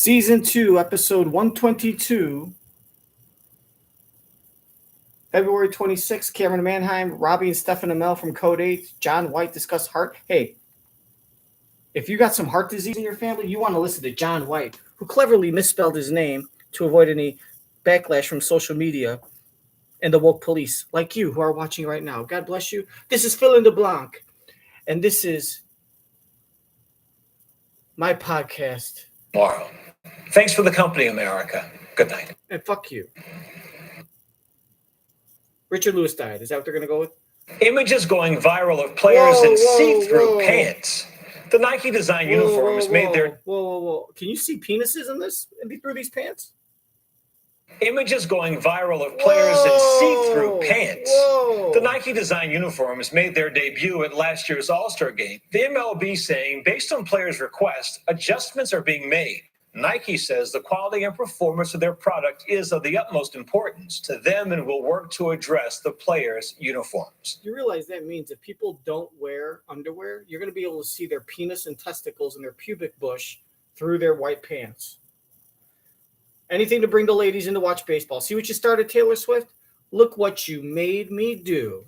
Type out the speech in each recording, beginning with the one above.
Season 2, Episode 122, February 26th, Camryn Manheim, Robbie and Stefan Amell from Code 8, John Wyte discuss heart. Hey, if you got some heart disease in your family, you want to listen to John Wyte, who cleverly misspelled his name to avoid any backlash from social media and the woke police, like you who are watching right now. God bless you. This is Phil in the Blanc, and this is my podcast. Tomorrow. Thanks for the company, America. Good night. And fuck you. Richard Lewis died. Is that what they're going to go with? Images going viral of players in see-through pants. The Nike design uniforms made their... Whoa. Can you see penises in this, through these pants? Images going viral of players in see-through pants. The Nike design uniforms made their debut at last year's All-Star game. The MLB saying, based on players' request, adjustments are being made. Nike says the quality and performance of their product is of the utmost importance to them and will work to address the players' uniforms. You realize that means if people don't wear underwear, you're going to be able to see their penis and testicles and their pubic bush through their white pants. Anything to bring the ladies in to watch baseball. See what you started, Taylor Swift? Look what you made me do.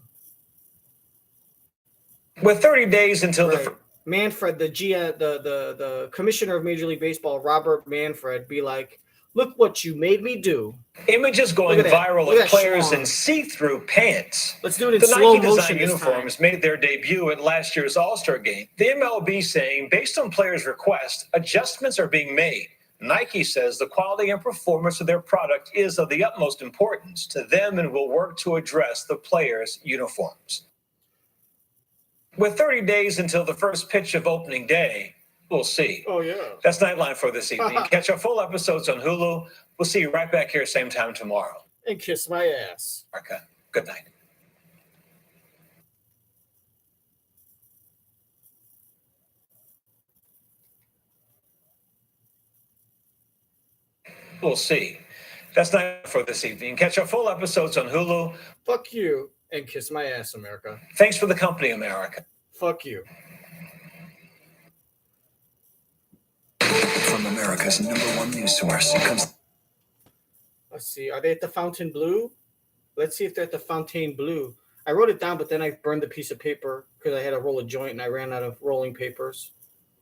With 30 days until the... Manfred, the commissioner of Major League Baseball, Robert Manfred, be like, look what you made me do. Images going viral of players in see-through pants. Let's do it in slow motion. The Nike design uniforms made their debut at last year's All-Star game. The MLB saying, based on players' request, adjustments are being made. Nike says the quality and performance of their product is of the utmost importance to them and will work to address the players' uniforms. With 30 days until the first pitch of opening day, we'll see. Oh, yeah. That's Nightline for this evening. Catch our full episodes on Hulu. We'll see you right back here same time tomorrow. And kiss my ass. Okay. Good night. We'll see. That's Nightline for this evening. Catch our full episodes on Hulu. Fuck you. And kiss my ass, America. Thanks for the company, America. Fuck you. From America's #1 news source, it comes... Let's see. Are they at the Fontainebleau? Let's see if they're at the Fontainebleau. I wrote it down, but then I burned a piece of paper because I had to roll a joint and I ran out of rolling papers.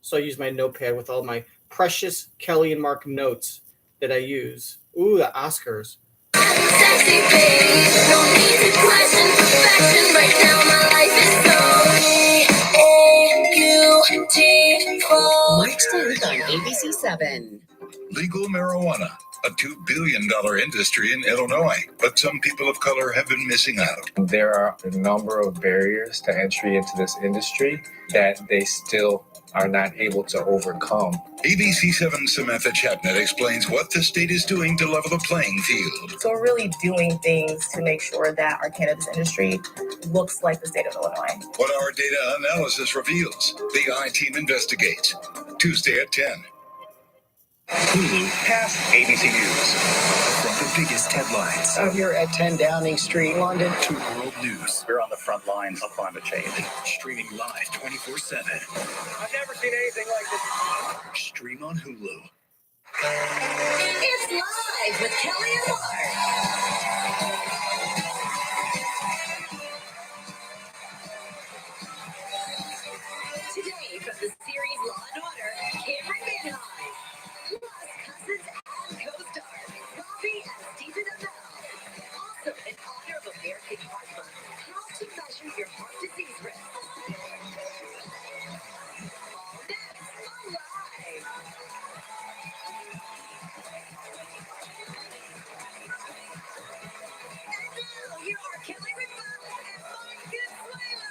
So I used my notepad with all my precious Kelly and Mark notes that I use. Ooh, the Oscars. Sexy babe, no need to question perfection. Right now my life is so beautiful. March 10th on ABC 7. Legal marijuana, a $2 billion industry in Illinois, but some people of color have been missing out. There are a number of barriers to entry into this industry that they still are not able to overcome. ABC 7's Samantha Chapnett explains what the state is doing to level the playing field. So we're really doing things to make sure that our cannabis industry looks like the state of Illinois. What our data analysis reveals, the I-Team investigates. Tuesday at 10. Hulu past ABC News. From the biggest headlines Out here at 10 Downing Street, London, to world news. We're on the front lines of climate change. Streaming live 24/7. I've never seen anything like this. Stream on Hulu. It's live with Kelly and Mark. Today from the series Law & Order, Camryn Manheim. Plus cousins and co-stars, Robbie and Amell. Also in honor of American Heart Month, how to measure your heart disease risk. All next on Live. And now here are Kelly Rickman and Mark Consuelo.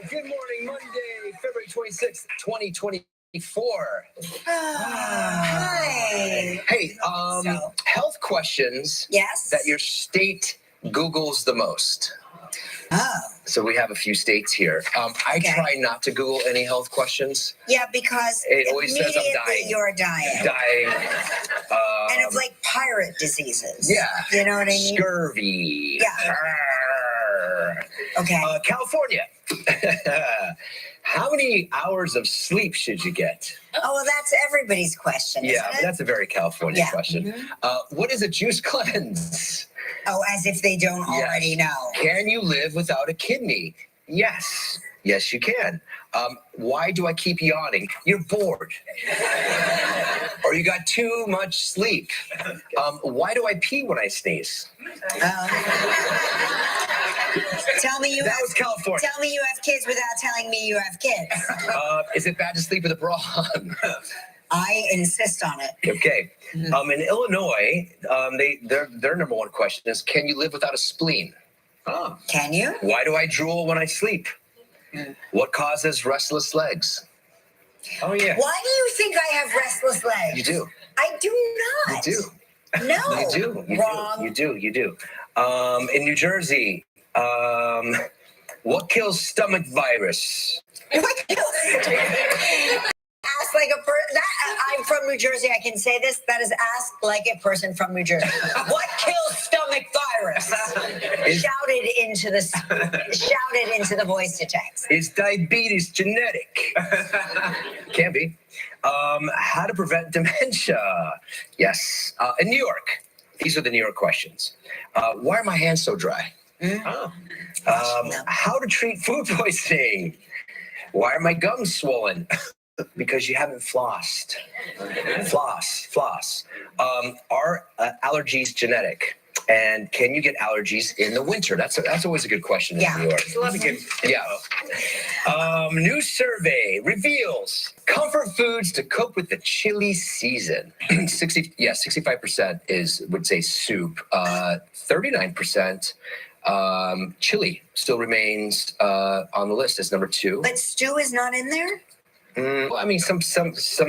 Good morning, Monday, February 26th, 2024. Hi. Hey, health questions Yes. that your state Googles the most. Oh. So we have a few states here. I try not to Google any health questions. Yeah, because it always says I'm dying. You're dying. Dying. And of like pirate diseases. Yeah. You know what I mean? Scurvy. Yeah. Okay. California. How many hours of sleep should you get? Oh, well, that's everybody's question, isn't it? That's a very California question. Mm-hmm. What is a juice cleanse? Oh, as if they don't already know. Can you live without a kidney? Yes. Yes, you can. Why do I keep yawning? You're bored. Or you got too much sleep. Why do I pee when I sneeze? Tell me that was California. Tell me you have kids without telling me you have kids. Is it bad to sleep with a bra on? I insist on it. Okay. In Illinois, their number one question is, can you live without a spleen? Oh. Can you? Why do I drool when I sleep? What causes restless legs? Oh, yeah. Why do you think I have restless legs? You do. I do not. You do. No. You do. Wrong. You do. In New Jersey, what kills stomach virus? What kills? Ask like a person. I'm from New Jersey. I can say this. That is asked like a person from New Jersey. What kills stomach virus? Shouted into the voice to text. Is diabetes genetic? Can be. How to prevent dementia? Yes. In New York, these are the New York questions. Why are my hands so dry? How to treat food poisoning? Why are my gums swollen? Because you haven't flossed. Floss. Are allergies genetic? And can you get allergies in the winter? That's always a good question in New York. There's a lot of good. Yeah. New survey reveals comfort foods to cope with the chilly season. 65% would say soup. 39%. Chili still remains on the list as number 2. But stew is not in there? Well, I mean, some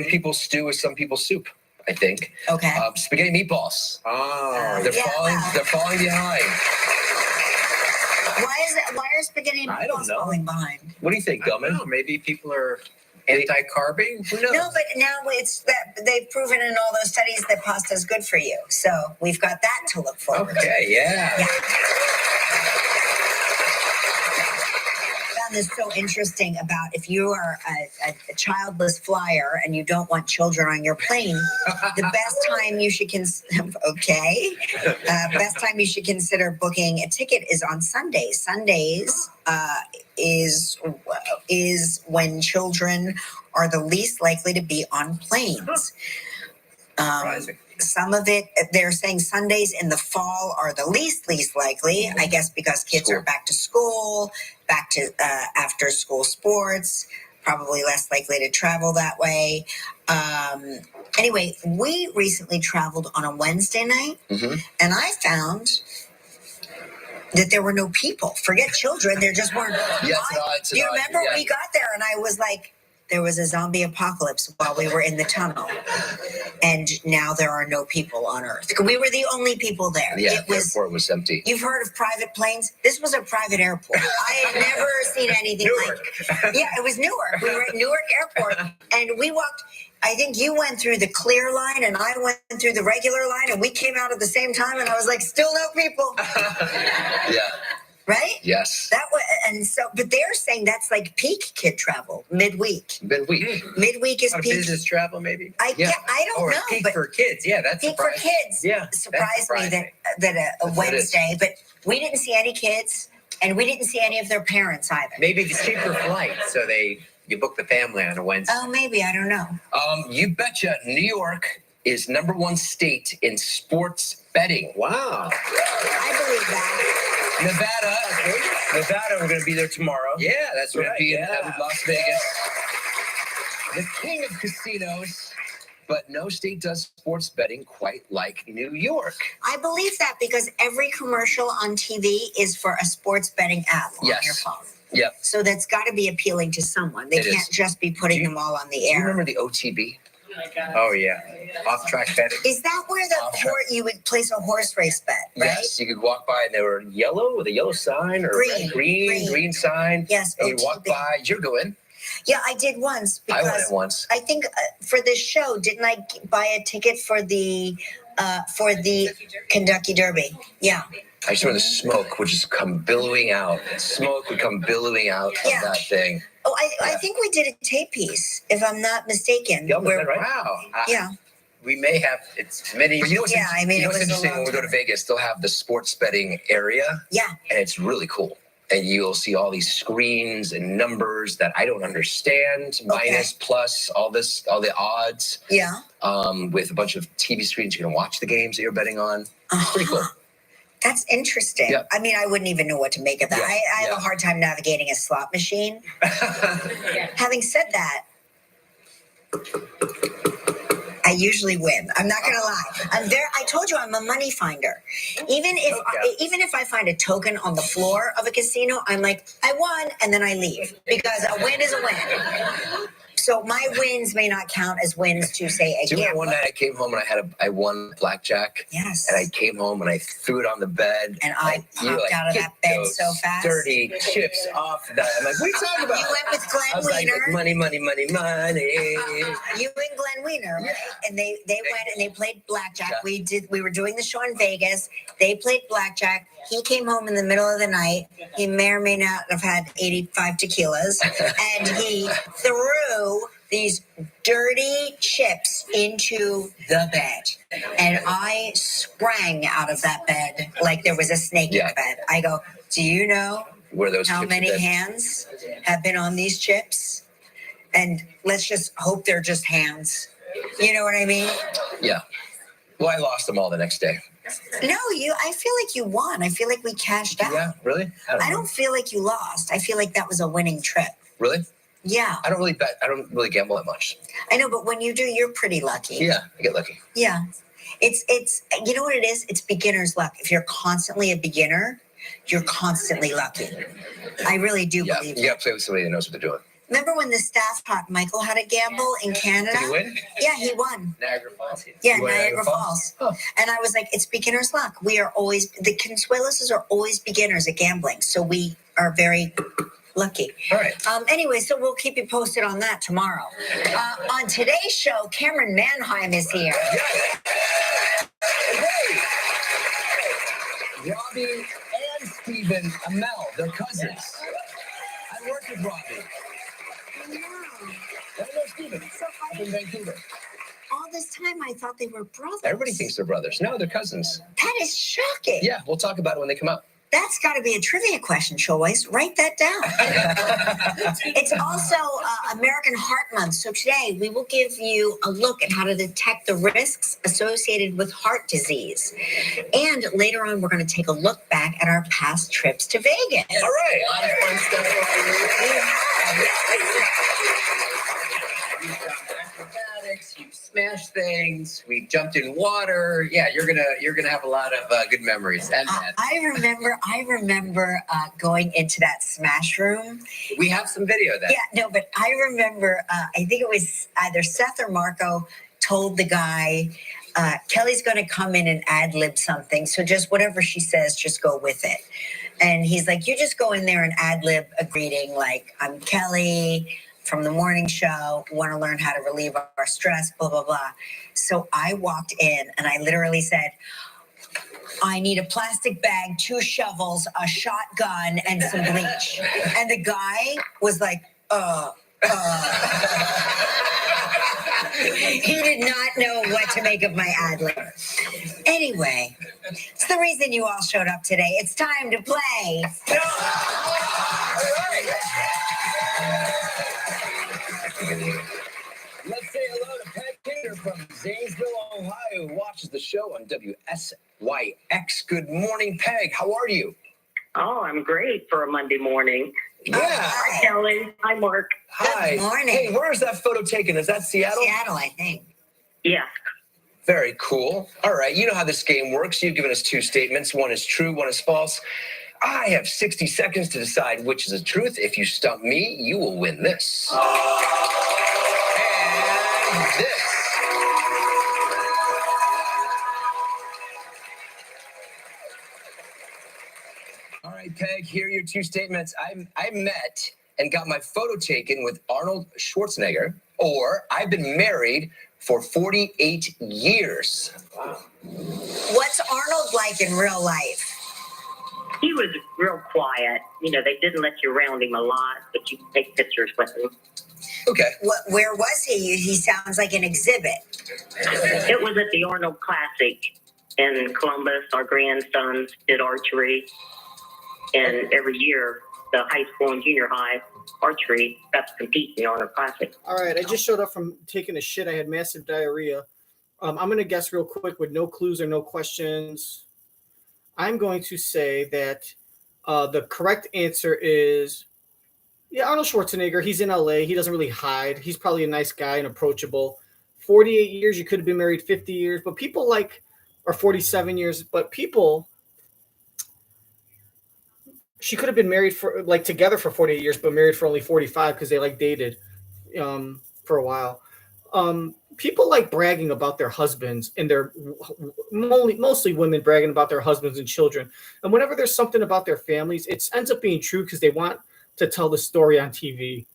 people stew is some people soup, I think. Okay. Spaghetti meatballs. Oh, they're falling behind. Why are spaghetti meatballs falling behind? What do you think, Gilman? Maybe people are anti-carbing? Who knows? No, but now it's that they've proven in all those studies that pasta is good for you. So we've got that to look forward to. Okay, yeah. I found this so interesting about if you are a childless flyer and you don't want children on your plane, the best time you should best time you should consider booking a ticket is on Sundays. Sundays is when children are the least likely to be on planes. Some of it, they're saying Sundays in the fall are the least likely, I guess, because kids are back to school, back to after school sports, probably less likely to travel that way. Anyway, we recently traveled on a Wednesday night, and I found that there were no people. Forget children, there just weren't. Do you remember we got there and I was like, there was a zombie apocalypse while we were in the tunnel. And now there are no people on Earth. We were the only people there. Yeah, the airport was empty. You've heard of private planes? This was a private airport. I had never seen anything like it. Yeah, it was Newark. We were at Newark Airport. And we walked, I think you went through the clear line and I went through the regular line. And we came out at the same time. And I was like, still no people. Yeah. Right? Yes. But they're saying that's like peak kid travel, midweek. Midweek is peak. Business travel, maybe? I don't know. Peak for kids. Yeah, that's peak for kids. Yeah. Surprised me that a Wednesday, but we didn't see any kids and we didn't see any of their parents either. Maybe it's cheaper flight, so you book the family on a Wednesday. Oh, maybe. I don't know. You betcha New York is number 1 state in sports betting. Wow. I believe that. Nevada, we're going to be there tomorrow. Yeah, that's We're right. going to be in Las Vegas. The king of casinos, but no state does sports betting quite like New York. I believe that because every commercial on TV is for a sports betting app on your phone. Yep. So that's got to be appealing to someone. They can't just be putting them all on the air. Do you remember the OTB? Oh yeah, off-track betting. Is that where you would place a horse race bet, right? Yes, you could walk by and they were yellow with a yellow sign or green sign. Yes, and you walk by. Did you go in? Yeah, I did once. Because I went in once. I think for this show, didn't I buy a ticket for the Kentucky Derby? Yeah. I just remember the smoke would just come billowing out. Smoke would come billowing out of that thing. Oh, I think we did a tape piece, if I'm not mistaken. Yeah, right? Wow. Yeah. We may have, it's many. You know what's, I mean, you know what's interesting when we go to Vegas, they'll have the sports betting area. Yeah. And it's really cool. And you'll see all these screens and numbers that I don't understand, minus, plus, all the odds. Yeah. With a bunch of TV screens, you can watch the games that you're betting on. It's pretty cool. That's interesting. Yep. I mean, I wouldn't even know what to make of that. I have a hard time navigating a slot machine. Having said that, I usually win. I'm not gonna lie. I told you I'm a money finder. Even if I find a token on the floor of a casino, I'm like, I won, and then I leave because a win is a win. So my wins may not count as wins to say a gamble. One night I came home and I won blackjack. Yes. And I came home and I threw it on the bed. And I popped out of that bed so fast. Dirty chips off that. I'm like, what are you talking about? You went with Glenn I was Wiener. Like, money. You and Glenn Wiener, right? And they went and they played blackjack. We were doing the show in Vegas. They played blackjack. He came home in the middle of the night. He may or may not have had 85 tequilas. And he threw these dirty chips into the bed. And I sprang out of that bed like there was a snake in the bed. I go, do you know how many hands have been on these chips? And let's just hope they're just hands. You know what I mean? Yeah. Well, I lost them all the next day. No, I feel like you won. I feel like we cashed out. Yeah, really? I don't feel like you lost. I feel like that was a winning trip. Really? Yeah. I don't really bet. I don't really gamble that much. I know, but when you do, you're pretty lucky. Yeah, I get lucky. Yeah. It's you know what it is? It's beginner's luck. If you're constantly a beginner, you're constantly lucky. I really do believe that. You got to play with somebody that knows what they're doing. Remember when the staff taught Michael how to gamble in Canada? Did he win? Yeah, he won. Niagara Falls. Yeah, Niagara Falls. Oh. And I was like, it's beginner's luck. We are always, the Consuelos are always beginners at gambling. So we are very lucky. All right. Anyway, so we'll keep you posted on that tomorrow. On today's show, Camryn Manheim is here. Hey! Robbie and Stephen Amell, they're cousins. I work with Robbie. I know. I know Stephen. Up in Vancouver. All this time, I thought they were brothers. Everybody thinks they're brothers. No, they're cousins. That is shocking. Yeah, we'll talk about it when they come out. That's got to be a trivia question, Choice. Write that down. It's also American Heart Month. So today we will give you a look at how to detect the risks associated with heart disease. And later on, we're going to take a look back at our past trips to Vegas. All right. A lot of fun stuff. You smashed things. We jumped in water. Yeah, you're gonna have a lot of good memories. And I remember going into that smash room. We have some video of that. Yeah, no, but I remember. I think it was either Seth or Marco told the guy, Kelly's going to come in and ad-lib something. So just whatever she says, just go with it. And he's like, you just go in there and ad-lib a greeting like, I'm Kelly from the morning show, want to learn how to relieve our stress, blah, blah, blah. So I walked in and I literally said, I need a plastic bag, 2 shovels, a shotgun, and some bleach. And the guy was like, He did not know what to make of my ad-lib. Anyway, it's the reason you all showed up today. It's time to play. Let's say hello to Pat Cater from Zanesville, Ohio, who watches the show on WSYX. Good morning, Peg. How are you? Oh, I'm great for a Monday morning. Yeah. Hi, Kelly. Hi, Mark. Hi. Good morning. Hey, where is that photo taken? Is that Seattle? Seattle, I think. Yeah. Very cool. All right. You know how this game works. You've given us 2 statements. One is true, one is false. I have 60 seconds to decide which is the truth. If you stump me, you will win this. And this. Here are your two statements. I met and got my photo taken with Arnold Schwarzenegger, or I've been married for 48 years. Wow. What's Arnold like in real life? He was real quiet. You know, they didn't let you around him a lot, but you could take pictures with him. Okay. Where was he? He sounds like an exhibit. It was at the Arnold Classic in Columbus. Our grandsons did archery. And every year, the high school and junior high archery got to compete in the Arnold Classic. All right, I just showed up from taking a shit. I had massive diarrhea. I'm going to guess real quick with no clues or no questions. I'm going to say that the correct answer is, Arnold Schwarzenegger. He's in LA. He doesn't really hide. He's probably a nice guy and approachable. 48 years, you could have been married 50 years, but people or 47 years, but people, she could have been married for together for 48 years, but married for only 45 because they dated for a while. People like bragging about their husbands, and they're mostly women bragging about their husbands and children. And whenever there's something about their families, it ends up being true because they want to tell the story on TV.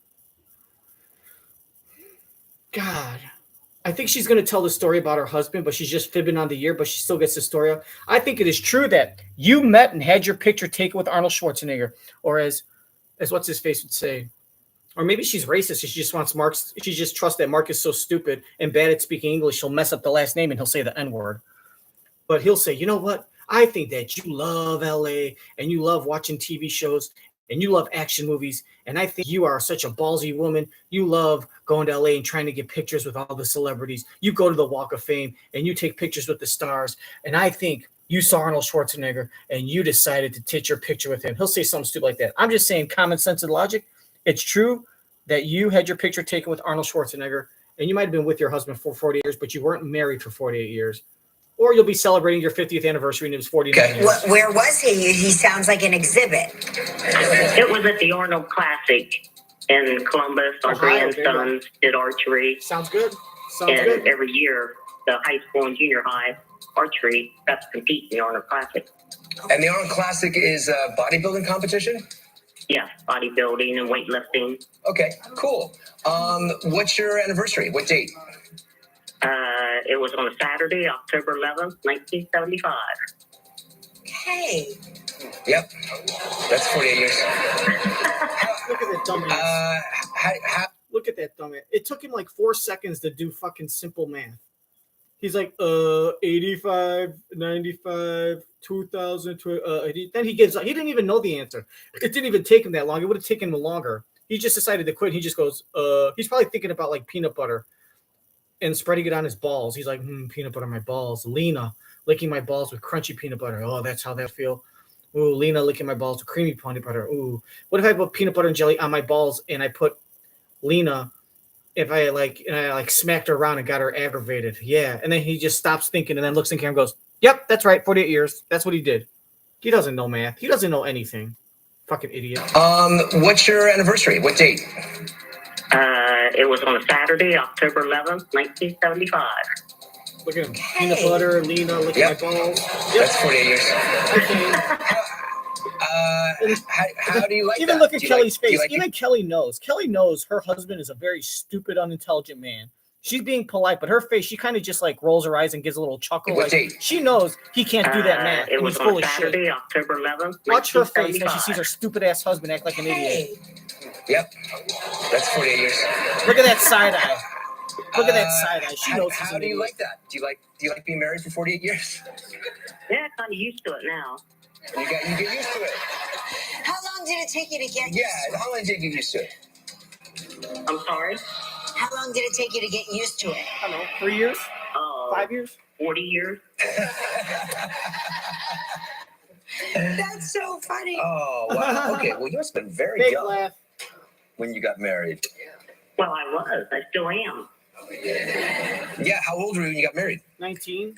God, I think she's going to tell the story about her husband, but she's just fibbing on the year, but she still gets the story out. I think it is true that you met and had your picture taken with Arnold Schwarzenegger, or as what's his face would say. Or maybe she's racist. She just wants Mark. She just trusts that Mark is so stupid and bad at speaking English. He'll mess up the last name and he'll say the N-word. But he'll say, you know what? I think that you love LA and you love watching TV shows and you love action movies. And I think you are such a ballsy woman. You love going to LA and trying to get pictures with all the celebrities. You go to the Walk of Fame and you take pictures with the stars. And I think you saw Arnold Schwarzenegger and you decided to take your picture with him. He'll say something stupid like that. I'm just saying common sense and logic. It's true that you had your picture taken with Arnold Schwarzenegger, and you might have been with your husband for 40 years, but you weren't married for 48 years. Or you'll be celebrating your 50th anniversary, and it was 49 years. Where was he? He sounds like an exhibit. It was at the Arnold Classic in Columbus. Our grandsons did archery. Sounds good. And every year, the high school and junior high archery got to compete in the Arnold Classic. And the Arnold Classic is a bodybuilding competition? Yeah, bodybuilding and weightlifting. Okay, cool. What's your anniversary? What date? It was on a Saturday, October 11th, 1975. Okay. Yep. That's 48 years. Look at that dumbass. Look at that dumbass. It took him 4 seconds to do fucking simple math. He's like, 85, 95, 2000, then he gives up. He didn't even know the answer. It didn't even take him that long. It would have taken him longer. He just decided to quit. He just goes, he's probably thinking about peanut butter and spreading it on his balls. He's like, peanut butter on my balls. Lena licking my balls with crunchy peanut butter. Oh, that's how that feel. Ooh, Lena licking my balls with creamy peanut butter. Ooh, what if I put peanut butter and jelly on my balls and I put Lena, if I smacked her around and got her aggravated? Yeah. And then he just stops thinking and then looks in the camera and goes, yep, that's right. 48 years. That's what he did. He doesn't know math. He doesn't know anything. Fucking idiot. What's your anniversary? What date? It was on a Saturday, October 11th, 1975. Look at him. Peanut butter, Lena, licking my balls. Yep. That's 48 years. How do you like Even that? look at Kelly's face. Even Kelly knows. Kelly knows her husband is a very stupid, unintelligent man. She's being polite, but her face, she kind of just rolls her eyes and gives a little chuckle. She knows he can't do that math. It was full on of Saturday, shit. October 11th. Watch her face when she sees her stupid ass husband act like an idiot. Yep. That's 48 years. Look at that side eye. Look at that side eye. She knows. How do you like that? Do you like being married for 48 years? Yeah, kind of used to it now. You get used to it. How long did it take you to get used to it? How long did you get used to it? I'm sorry? How long did it take you to get used to it? I don't know. 3 years? 5 years? 40 years. That's so funny. Oh, wow. Okay, well, you must have been very Big young laugh. when you got married. Well, I was. I still am. Yeah, how old were you when you got married? 19.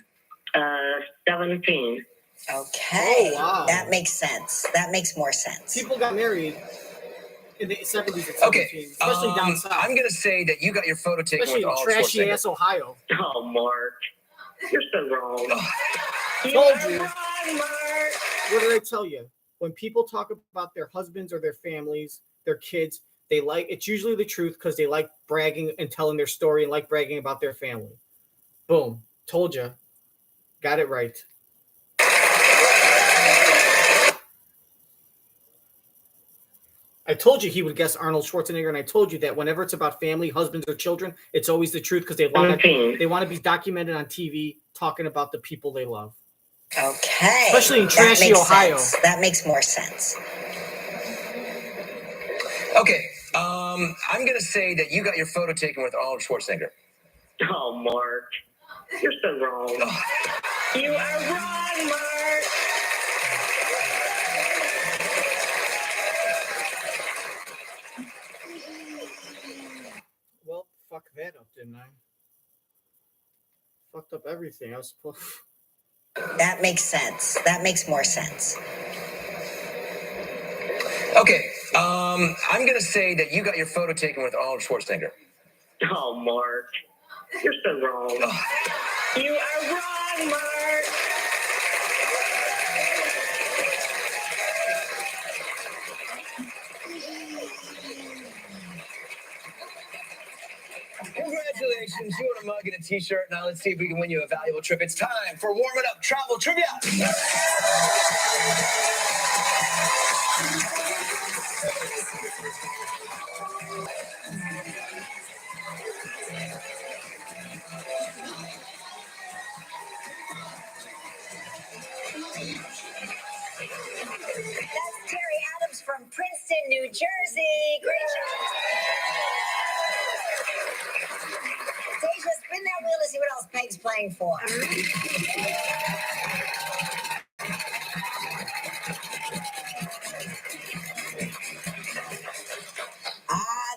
17. Okay. Oh, wow. That makes sense. That makes more sense. People got married in the 70s and 70s, Okay, especially down south. I'm going to say that you got your photo taken Especially with in all trashy ass Ohio. Oh, Mark. You're so wrong. Told you. What did I tell you? when people talk about their husbands or their families, their kids, it's usually the truth because they like bragging and telling their story and like bragging about their family. Boom. Told you. Got it right. I told you he would guess Arnold Schwarzenegger, and I told you that whenever it's about family, husbands, or children, it's always the truth because they want to be documented on TV talking about the people they love. Okay. Especially in trashy Ohio. Sense. That makes more sense. Okay, I'm gonna say that you got your photo taken with Arnold Schwarzenegger. Oh, Mark, you're so wrong. You are wrong, Mark. Well, fuck that up, didn't I? Fucked up everything. I was supposed. That makes sense. That makes more sense. Okay, I'm gonna say that you got your photo taken with Arnold Schwarzenegger. Oh, Mark, you're so wrong. You are wrong, Mark. Congratulations, you won a mug and a t-shirt. Now let's see if we can win you a valuable trip. It's time for Warm It Up Travel Trivia. That's Terry Adams from Princeton, New Jersey. Great job. Deja, spin that wheel to see what else Peg's playing for.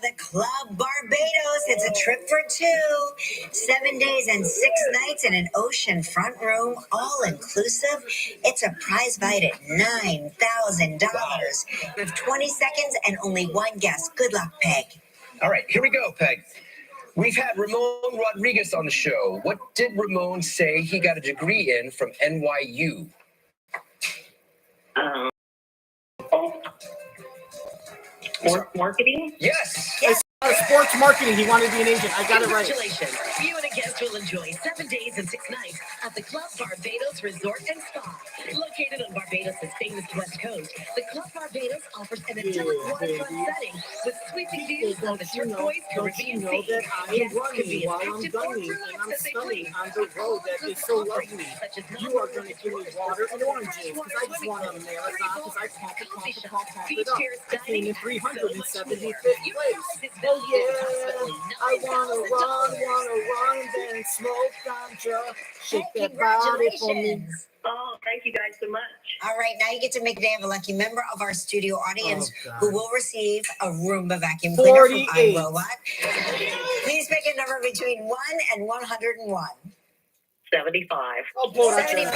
The Club Barbados. It's a trip for two. 7 days and 6 nights in an ocean front room, all inclusive. It's a prize valued at $9,000. With 20 seconds and only one guess. Good luck, Peg. All right, here we go, Peg. We've had Ramon Rodriguez on the show. What did Ramon say he got a degree in from NYU? Sports marketing? Yes. Sports marketing. He wanted to be an agent. I got it right. Congratulations. You and a guest will enjoy 7 days and 6 nights at the Club Barbados Resort and Spa. Located on Barbados' famous west coast, the Club Barbados offers an idyllic waterfront setting with sweeping views of the turquoise Caribbean Sea. Guests can be instructed or relax as they please. On the road that is so lovely. You are going to give me water and oranges because I just want a marathon because I pump it up. I came in 375th place. Oh yeah, I wanna run, then smoke ganja. Shake that body for me. Oh, thank you guys so much. All right, now you get to make a day of a lucky member of our studio audience who will receive a Roomba vacuum cleaner from iRobot. Please pick a number between 1 and 101. 75. Oh, blow 75.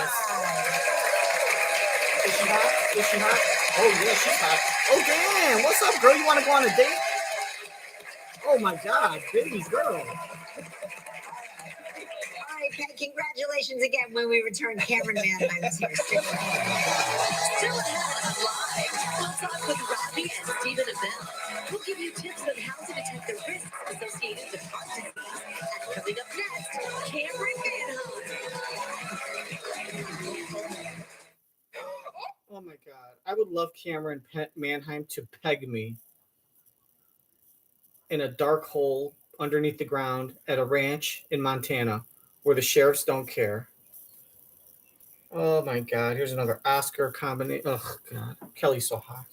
Is she hot? Is she hot? Oh yeah, she's hot. Oh damn, what's up, girl? You want to go on a date? Oh my God, baby girl. All right, Peg, congratulations again when we return. Camryn Manheim is here. Still ahead live. We'll talk with Robbie and Amell. We'll give you tips on how to detect the risks associated with heart disease. And coming up next, Camryn Manheim. Oh my God, I would love Camryn Manheim to peg me in a dark hole underneath the ground at a ranch in Montana where the sheriffs don't care. Oh my God, here's another Oscar combination. Oh God, Kelly's so hot.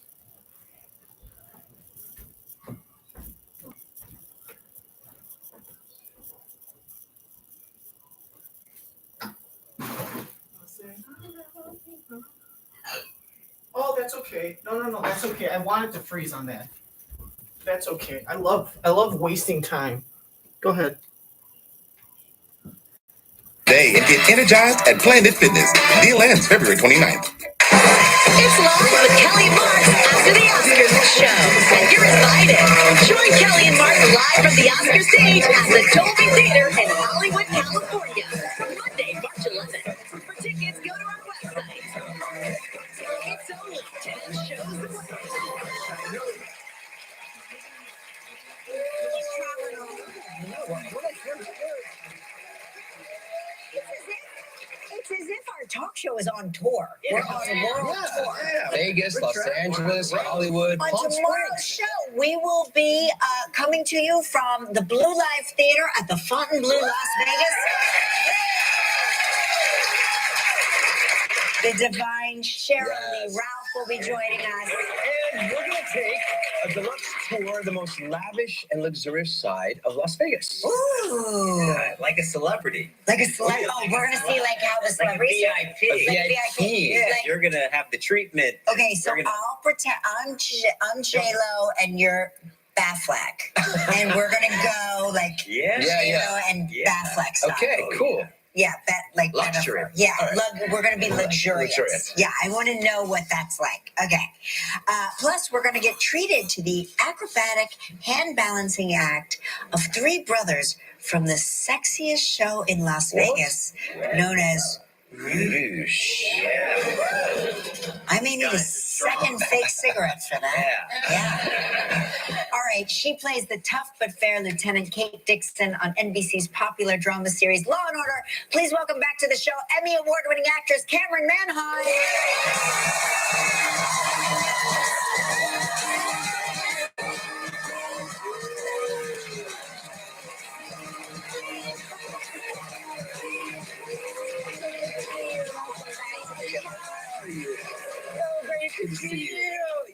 Oh, that's okay. No, that's okay. I wanted to freeze on that. That's okay. I love wasting time. Go ahead. Day and get energized at Planet Fitness. Deal ends February 29th. It's live with Kelly and Mark after the Oscars show. And you're invited. Join Kelly and Mark live from the Oscar stage at the Dolby Theater in Hollywood, California. Monday, March 11th. For tickets, go to our website. It's only $10. show is on tour. We're on world tour. Vegas, Los Angeles, Hollywood, On Palm tomorrow's Springs. show, we will be coming to you from the Blue Life Theater at the Fontainebleau, Las Vegas. The divine Cheryl Lee Ralph will be joining us. And we're going to take a deluxe tour of the most lavish and luxurious side of Las Vegas. Ooh. Like a celebrity. Like a celebrity. Oh, we're going to see like how the celebrities. VIP. Yeah. Like- You're going to have the treatment. Okay, so I'll pretend I'm J-Lo and you're Batfleck. And we're going to go like J-Lo and Batfleck style. Okay, cool. Yeah, that like luxury. Yeah, All right. we're going to be luxurious. Luxurious. Yeah, I want to know what that's like. Okay. Plus, we're going to get treated to the acrobatic hand balancing act of three brothers from the sexiest show in Las Vegas, known as Rouge. I may need a second fake cigarette for that. Yeah. All right. She plays the tough but fair Lieutenant Kate Dixon on NBC's popular drama series Law and Order. Please welcome back to the show Emmy Award-winning actress Camryn Manheim.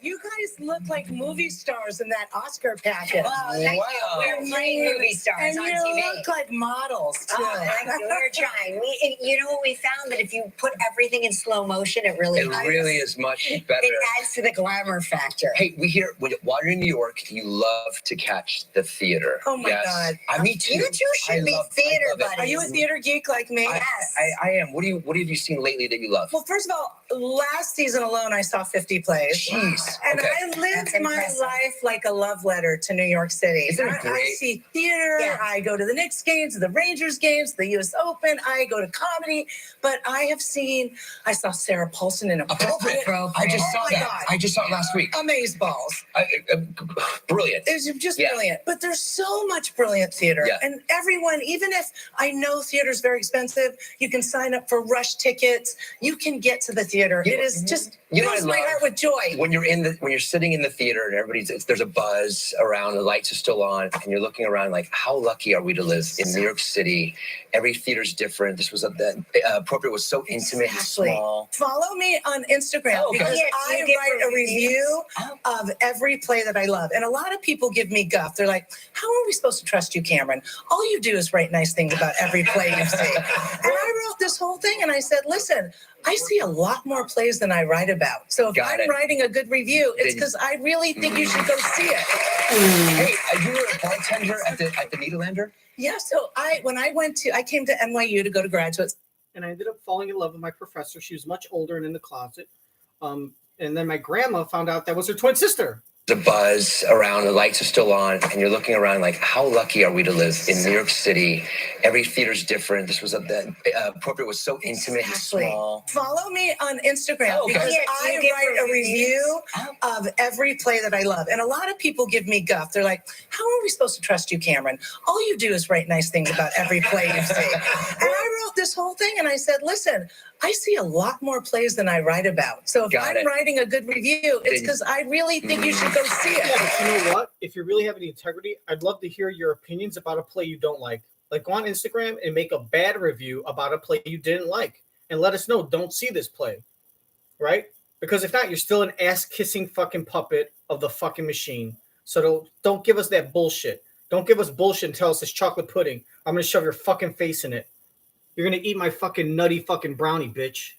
You guys look like movie stars in that Oscar packet. Wow. We're playing movie stars and on you TV. look like models, too. Oh, thank you. We're trying. You know what we found? That if you put everything in slow motion, it really is much better. It adds to the glamour factor. Hey, we hear while you're in New York, you love to catch the theater. Oh my God! Me too. You two should be theater buddies. Are you a theater geek like me? Yes. I am. What have you seen lately that you love? Well, first of all, last season alone, I saw 50 plays. Jeez. And Okay. I lived That's my impressive. life like a love letter to New York City. Isn't it I great? see theater. Yeah. I go to the Knicks games, the Rangers games, the U.S. Open. I go to comedy. But I saw Sarah Paulson in Appropriate. I just saw that. God. I just saw it last week. Amazeballs. Brilliant. It's just brilliant. But there's so much brilliant theater. Yeah. And everyone, even if I know theater's very expensive, you can sign up for rush tickets. You can get to the theater. It is just fills my heart with joy. When you're sitting in the theater and there's a buzz around, the lights are still on, and you're looking around like, how lucky are we to live in New York City? Every theater's different. This was Appropriate was so intimate and small. Follow me on Instagram because I write a review of every play that I love. And a lot of people give me guff. They're like, how are we supposed to trust you, Camryn? All you do is write nice things about every play you see. And I wrote this whole thing and I said, listen, I see a lot more plays than I write about. So if I'm writing a good review, it's because I really think you should go see it. Hey, you were a bartender at the Nederlander? Yeah, so I came to NYU to go to graduate. And I ended up falling in love with my professor. She was much older and in the closet. And then my grandma found out that was her twin sister. The buzz around, the lights are still on, and you're looking around like, how lucky are we to live in New York City? Every theater's different. This was Appropriate was so intimate and small. Follow me on Instagram because I write a review of every play that I love. And a lot of people give me guff. They're like, how are we supposed to trust you, Camryn? All you do is write nice things about every play you see. And I wrote this whole thing and I said, listen, I see a lot more plays than I write about. So if I'm writing a good review, it's because I really think you should go see it. Yeah, but you know what? If you really have any integrity, I'd love to hear your opinions about a play you don't like. Like, go on Instagram and make a bad review about a play you didn't like. And let us know, don't see this play. Right? Because if not, you're still an ass-kissing fucking puppet of the fucking machine. So don't give us that bullshit. Don't give us bullshit and tell us it's chocolate pudding. I'm going to shove your fucking face in it. You're going to eat my fucking nutty fucking brownie, bitch.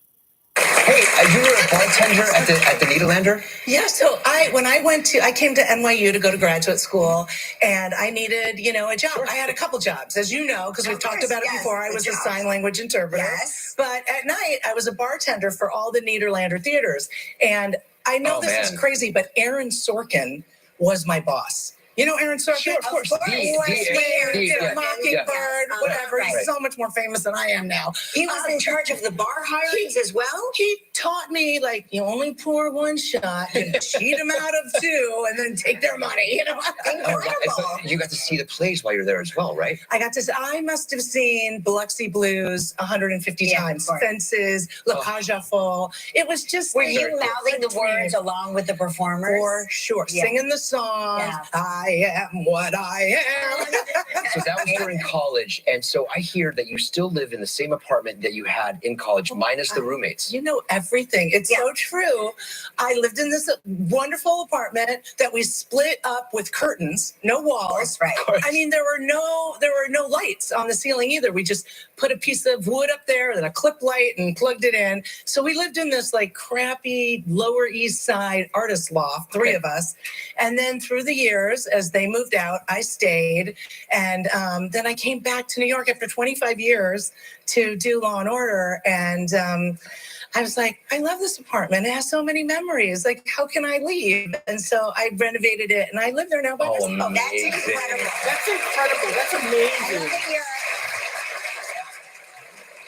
Hey, you were a bartender at the Nederlander? Yeah, so I came to NYU to go to graduate school, and I needed, a job. I had a couple jobs, as you know, because we've talked about it before. I was a sign language interpreter. Yes. But at night, I was a bartender for all the Nederlander theaters. And I know this is crazy, but Aaron Sorkin was my boss. You know Aaron Sorkin? Sure, of course. Mockingbird, whatever. He's so much more famous than I am now. He was in charge of the bar hirings as well? He taught me, like, you only pour one shot and cheat them out of two and then take their money, you know? So you got to see the plays while you're there as well, right? I must have seen Biloxi Blues 150 times. Fences, La Cage aux Folles. It was just. Were you mouthing the words along with the performers? For sure. Yeah. Singing the songs. Yeah. I am what I am. So that was during college. And so I hear that you still live in the same apartment that you had in college, minus the roommates. You know everything. It's so true. I lived in this wonderful apartment that we split up with curtains, no walls. Right. I mean, there were no lights on the ceiling either. We just put a piece of wood up there and a clip light and plugged it in. So we lived in this like crappy Lower East Side artist loft, three of us. And then through the years, as they moved out, I stayed. And then I came back to New York after 25 years to do Law and Order. And I was like, I love this apartment. It has so many memories. Like, how can I leave? And so I renovated it, and I live there now by myself. That's incredible. That's incredible. That's amazing.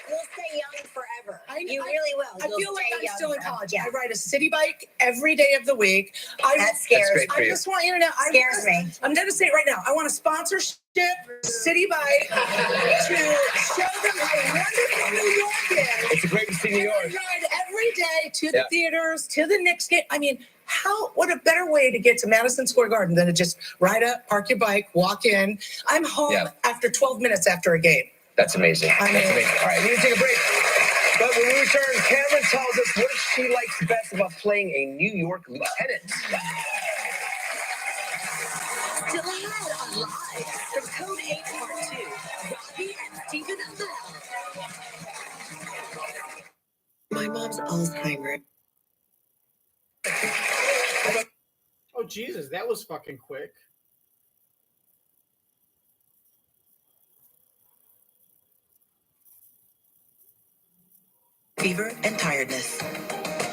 You'll stay young forever. You really will. I feel like I'm still in college. Yeah. I ride a city bike every day of the week. That scares me. I just want you to know. Scares me. I'm going to say it right now. I want a sponsorship city bike to show them how wonderful New York is. It's great to see New York. I ride every day to the theaters, to the Knicks game. I mean, what a better way to get to Madison Square Garden than to just ride up, park your bike, walk in. I'm home after 12 minutes after a game. That's amazing. That's amazing. All right, we need to take a break. But when we return, Camryn tells us what she likes best about playing a New York lieutenant. Still ahead on Live from Code 8 Part 2. Robbie and Stephen Amell. My mom's Alzheimer's. Oh, Jesus, that was fucking quick. Fever and tiredness.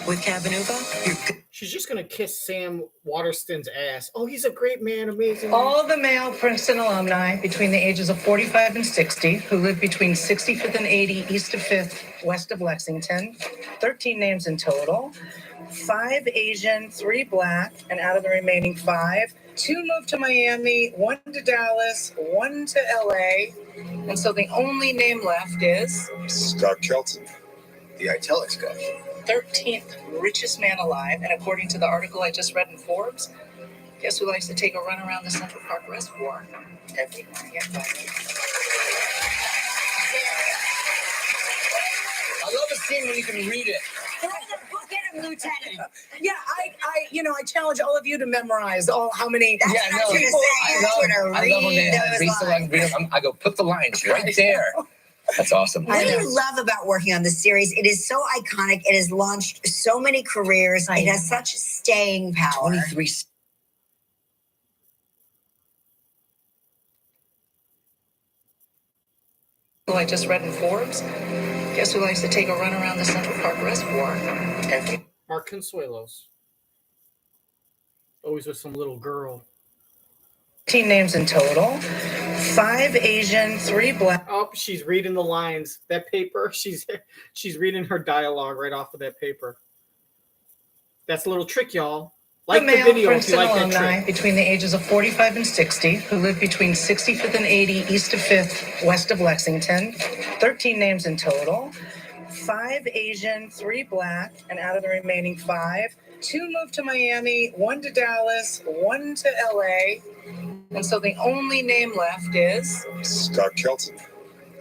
With Cabenuva, you're good. She's just going to kiss Sam Waterston's ass. Oh, he's a great man, amazing. All the male Princeton alumni between the ages of 45 and 60 who live between 65th and 80 east of 5th, west of Lexington. 13 names in total. 5 Asian, 3 Black, and out of the remaining 5, 2 moved to Miami, 1 to Dallas, 1 to LA. And so the only name left is Scott Kelton, the italics guy. 13th richest man alive, and according to the article I just read in Forbes, guess who likes to take a run around the Central Park Reservoir every morning at 5? I love a scene when you can read it. Look at him, Lieutenant. Yeah, I challenge all of you to memorize how many. That's Yeah, not no. you to say. I love when they read so I can read them. I go, put the lines right there. That's awesome. What do you love about working on this series? It is so iconic. It has launched so many careers. It has such staying power. 23. Well, I just read in Forbes. Guess who likes to take a run around the Central Park Reservoir every? Mark Consuelos. Always with some little girl. 15 names in total. 5 Asian, 3 Black. Oh, she's reading the lines. That paper, she's reading her dialogue right off of that paper. That's a little trick, y'all. Like the male video if you Princeton like that alumni trick. between the ages of 45 and 60 who live between 65th and 80 east of 5th, west of Lexington. 13 names in total. 5 Asian, 3 Black, and out of the remaining 5, 2 moved to Miami, 1 to Dallas, 1 to LA. And so the only name left is Scott Kelton,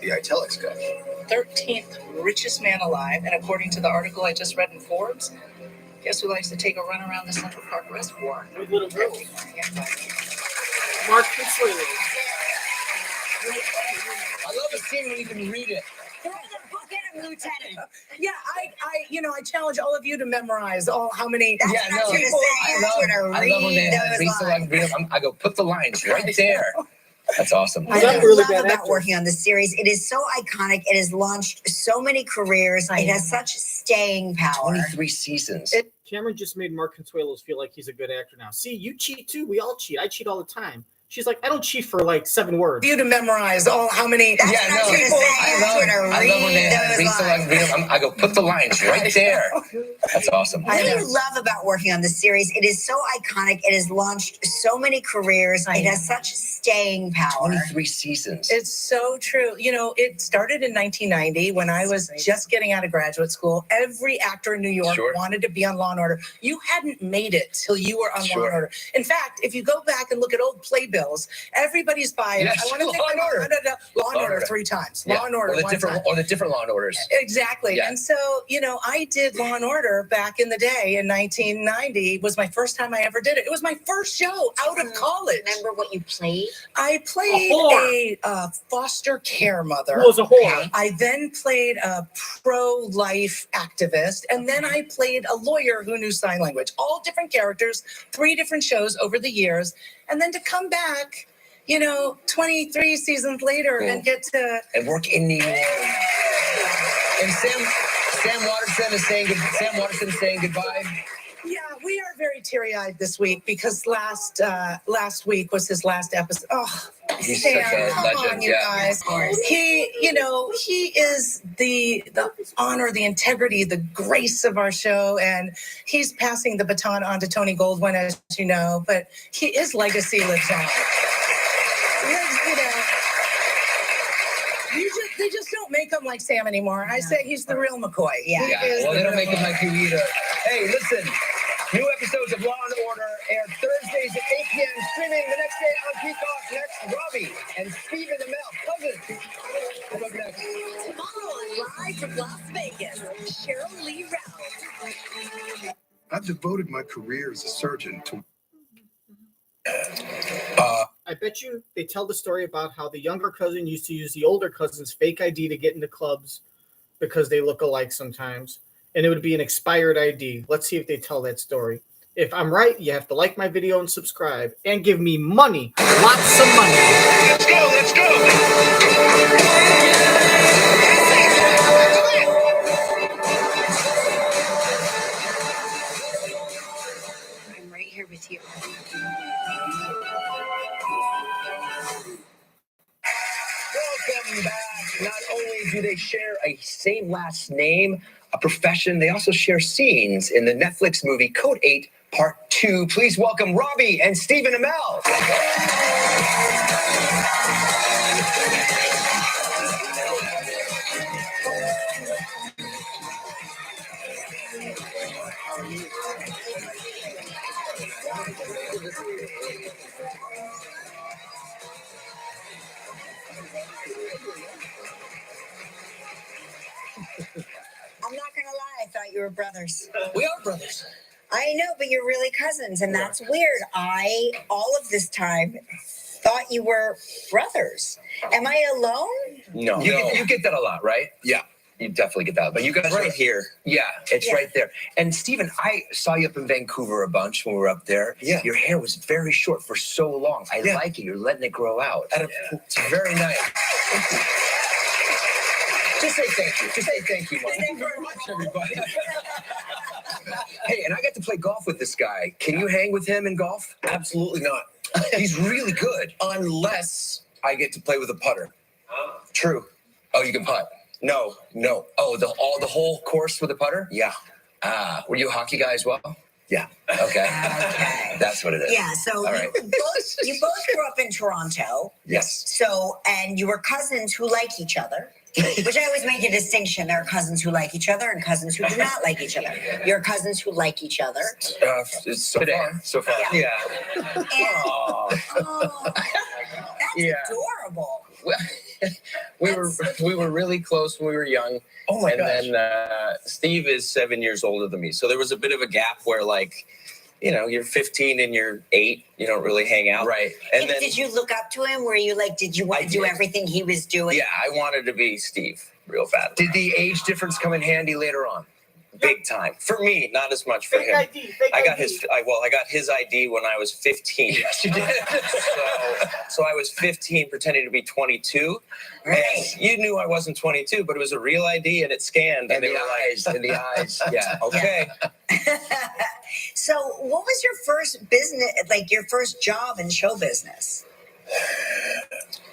the italics guy. 13th richest man alive. And according to the article I just read in Forbes, guess who likes to take a run around the Central Park Reservoir? With little girls. Mark Consuelos. I love a scene when you can read it. Look at him, Lieutenant. Yeah, I challenge all of you to memorize how many. That's not you to say. I love when they read so I can read them. I go, put the lines right there. That's awesome. What I love about working on this series, it is so iconic. It has launched so many careers. It has such staying power. 23 seasons. Camryn just made Mark Consuelos feel like he's a good actor now. See, you cheat too. We all cheat. I cheat all the time. She's like, I don't cheat for like 7 words. You to memorize how many. That's Yeah, what I was no. gonna say. I That's love when they those read so I can read them. I go, put the lines right there. That's awesome. What do you love about working on this series? It is so iconic. It has launched so many careers. It has such staying power. 23 seasons. It's so true. You know, it started in 1990 when I was just getting out of graduate school. Every actor in New York wanted to be on Law & Order. You hadn't made it till you were on Law & Order. In fact, if you go back and look at old playbills, everybody's bio. Yes, I want to Law & Order. Law & Order 3 times. Law & Order or the 1 different, time. Or the different Law & Orders. Exactly. Yeah. And so, you know, I did Law & Order back in the day in 1990. Was my first time I ever did it. It was my first show out of college. Remember what you played? I played a foster care mother. Who was a whore. I then played a pro-life activist, and then I played a lawyer who knew sign language. All different characters, 3 different shows over the years, and then to come back, you know, 23 seasons later and get to and work in New York. And Sam Waterston is saying goodbye. Yeah, we are very teary-eyed this week because last week was his last episode. Oh, He's Sam, such a come legend, on, you guys. He, you know, he is the honor, the integrity, the grace of our show, and he's passing the baton on to Tony Goldwyn, as you know. But his legacy lives on. They just don't make him like Sam anymore. I say he's the real McCoy. Yeah. Well, they don't make them like you either. Hey, listen. New episodes of Law & Order air Thursdays at 8 p.m. Streaming the next day on Peacock. Next, Robbie and Stephen Amell, cousins. What's up next? Tomorrow, live from Las Vegas, Cheryl Lee Ralph. I've devoted my career as a surgeon to. I bet you they tell the story about how the younger cousin used to use the older cousin's fake ID to get into clubs because they look alike sometimes. And it would be an expired ID. Let's see if they tell that story. If I'm right, you have to like my video and subscribe. And give me money. Lots of money. Let's go, let's go. I'm right here with you. Welcome back. Not only do they share a same last name, a profession, they also share scenes in the Netflix movie Code 8 Part 2. Please welcome Robbie and Stephen Amell. I'm not gonna lie, I thought you were brothers. We are brothers. I know, but you're really cousins, and that's weird. I, all of this time, thought you were brothers. Am I alone? No. You get that a lot, right? Yeah. You definitely get that. But you guys Right are here. Yeah, it's right there. And Stephen, I saw you up in Vancouver a bunch when we were up there. Yeah. Your hair was very short for so long. I like it. You're letting it grow out. It's very nice. Just say thank you. Just say thank you, Mike. Thank you very much, everybody. Hey, and I got to play golf with this guy. Can you hang with him in golf? Absolutely not. He's really good. Unless I get to play with a putter. True. Oh, you can putt? No. Oh, the whole course with a putter? Yeah. Were you a hockey guy as well? Yeah. Okay. Okay. That's what it is. Yeah, so All right. you both grew up in Toronto. Yes. So, and you were cousins who like each other, which I always make a distinction. There are cousins who like each other and cousins who do not like each other. You're cousins who like each other. So far. Yeah. And, that's adorable. We were really close when we were young. Oh my gosh. And then Steve is 7 years older than me. So there was a bit of a gap where, like, you know, you're 15 and you're 8. You don't really hang out. Right. And then, did you look up to him? Were you like, did you want to do everything he was doing? Yeah, I wanted to be Steve real bad. Did the age difference come in handy later on? Big time. For me, not as much for him. I got his ID when I was 15. Yes, you did. So I was 15 pretending to be 22. Right. And you knew I wasn't 22, but it was a real ID and it scanned. And they the were eyes, and the eyes. Yeah. okay. So what was your first business, like your first job in show business?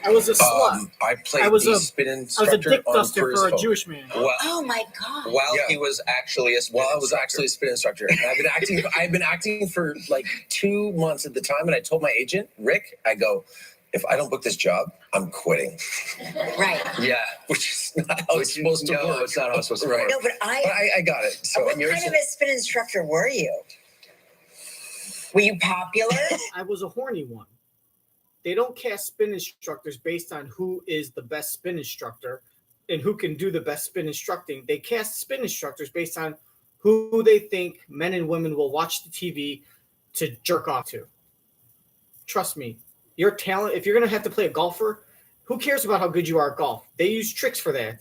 I was a slut. I played I was the a- spin I was instructor a dick on duster for a Periscope. Jewish man. Well, Oh my god! while he was actually a spin instructor. And I've been acting for like 2 months at the time, and I told my agent, Rick, I go, if I don't book this job, I'm quitting. Right. Yeah, which is not how it's supposed to work. It's not how it's supposed to work. No, but I got it. So what kind of a spin instructor were you? Were you popular? I was a horny one. They don't cast spin instructors based on who is the best spin instructor and who can do the best spin instructing. They cast spin instructors based on who they think men and women will watch the TV to jerk off to. Trust me, your talent, if you're going to have to play a golfer, who cares about how good you are at golf? They use tricks for that.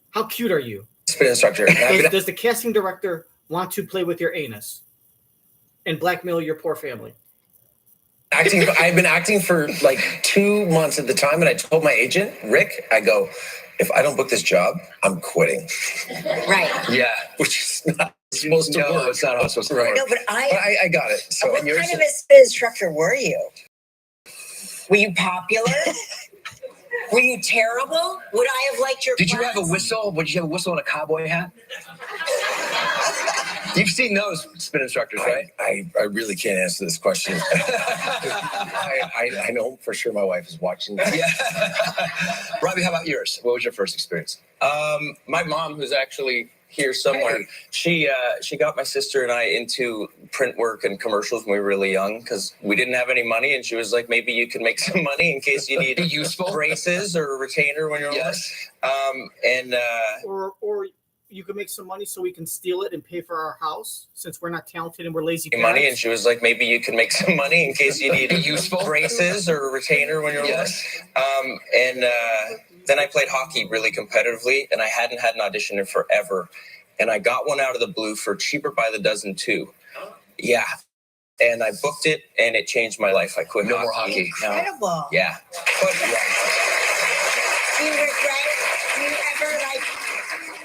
How cute are you? Spin instructor. Does the casting director want to play with your anus and blackmail your poor family? I've been acting for like 2 months at the time, and I told my agent, Rick, I go, if I don't book this job, I'm quitting. Right. Yeah, which is not supposed to work. It's not how it's supposed to work. No, but I got it. So what kind of a spin instructor were you? Were you popular? Were you terrible? Would I have liked your Did you class? have a whistle? Would you have a whistle and a cowboy hat? You've seen those spin instructors, right? I really can't answer this question. I know for sure my wife is watching. Yeah. Robbie, how about yours? What was your first experience? My mom, who's actually here somewhere, she got my sister and I into print work and commercials when we were really young because we didn't have any money, and she was like, maybe you can make some money in case you need useful braces or a retainer when you're older. Or you can make some money so we can steal it and pay for our house since we're not talented and we're lazy money, parents. and she was like, maybe you can make some money in case you need useful braces or a retainer when you're older. Then I played hockey really competitively, and I hadn't had an audition in forever, and I got one out of the blue for cheaper by the dozen too. Yeah, and I booked it, and it changed my life. I quit. No more hockey. Incredible. No. Yeah.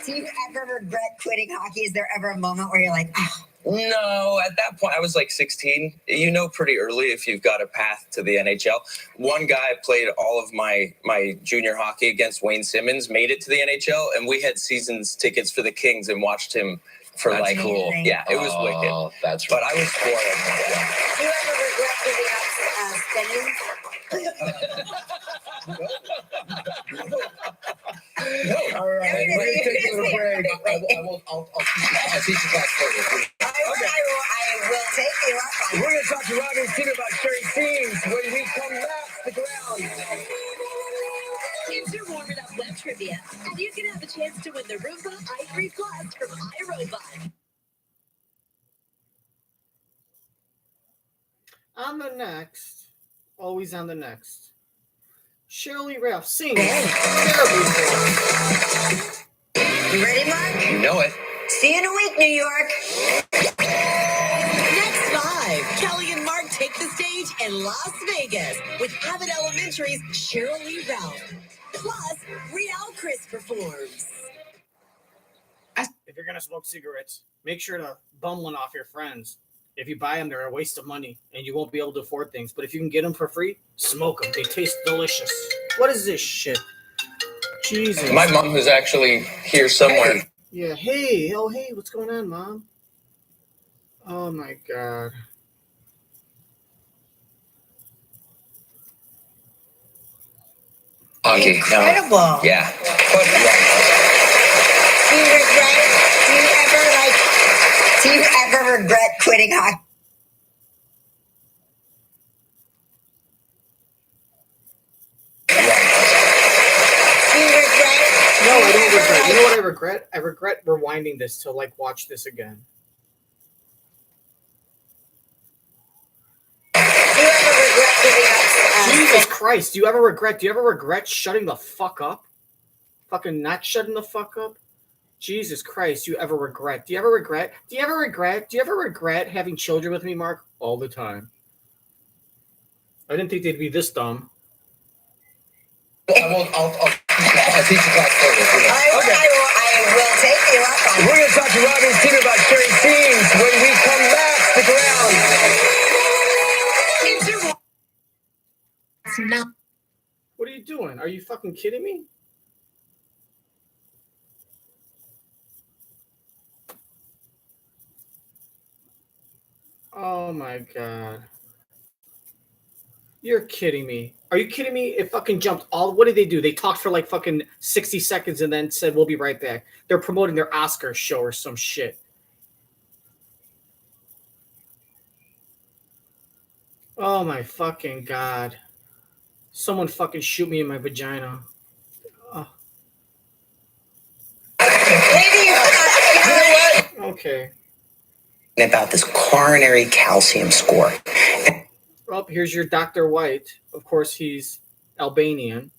Do you ever regret quitting hockey? Is there ever a moment where you're like, oh. No, at that point, I was like 16. You know pretty early if you've got a path to the NHL. One guy played all of my junior hockey against Wayne Simmons, made it to the NHL, and we had seasons tickets for the Kings and watched him for That's cool. Yeah, it was wicked. But I was spoiled. Do you ever regret giving up spending? All right, we're going to take a little break. I'll teach you class further. I will take you up on We're going to talk to Robbie and Steve about sharing scenes when we come back. Stick around. Kids are warming up web trivia, and you can have a chance to win the Roomba i3 Plus from iRobot. On the next, always on the next, Shirley Ralph sings terribly. You ready, Mark? You know it. See you in a week, New York. Next live, Kelly and Mark take the stage in Las Vegas with Abbott Elementary's Cheryl Lee Ralph. Plus, Rial Chris performs. If you're going to smoke cigarettes, make sure to bum one off your friends. If you buy them, they're a waste of money, and you won't be able to afford things. But if you can get them for free, smoke them. They taste delicious. What is this shit? Jesus. My mom, who's actually here somewhere. Yeah, hey, what's going on, Mom? Oh, my God. Hockey. Incredible. No. Yeah. Do you ever regret quitting hockey? No, I don't regret. You know what I regret? I regret rewinding this to watch this again. Do you ever regret giving up? Jesus Christ! Do you ever regret shutting the fuck up? Fucking not shutting the fuck up? Jesus Christ! Do you ever regret? Do you ever regret having children with me, Mark? All the time. I didn't think they'd be this dumb. I'll teach you class further. I will take you up on We're going to talk to Robbie and Steve about sharing scenes when we come back. Stick around. It's not Are you fucking kidding me? Oh my god. You're kidding me. Are you kidding me? It fucking jumped all. What did they do? They talked for like fucking 60 seconds and then said, we'll be right back. They're promoting their Oscar show or some shit. Oh my fucking god. Someone fucking shoot me in my vagina. Oh. Okay. About this coronary calcium score. Well, here's your Dr. Wyte. Of course, he's Albanian,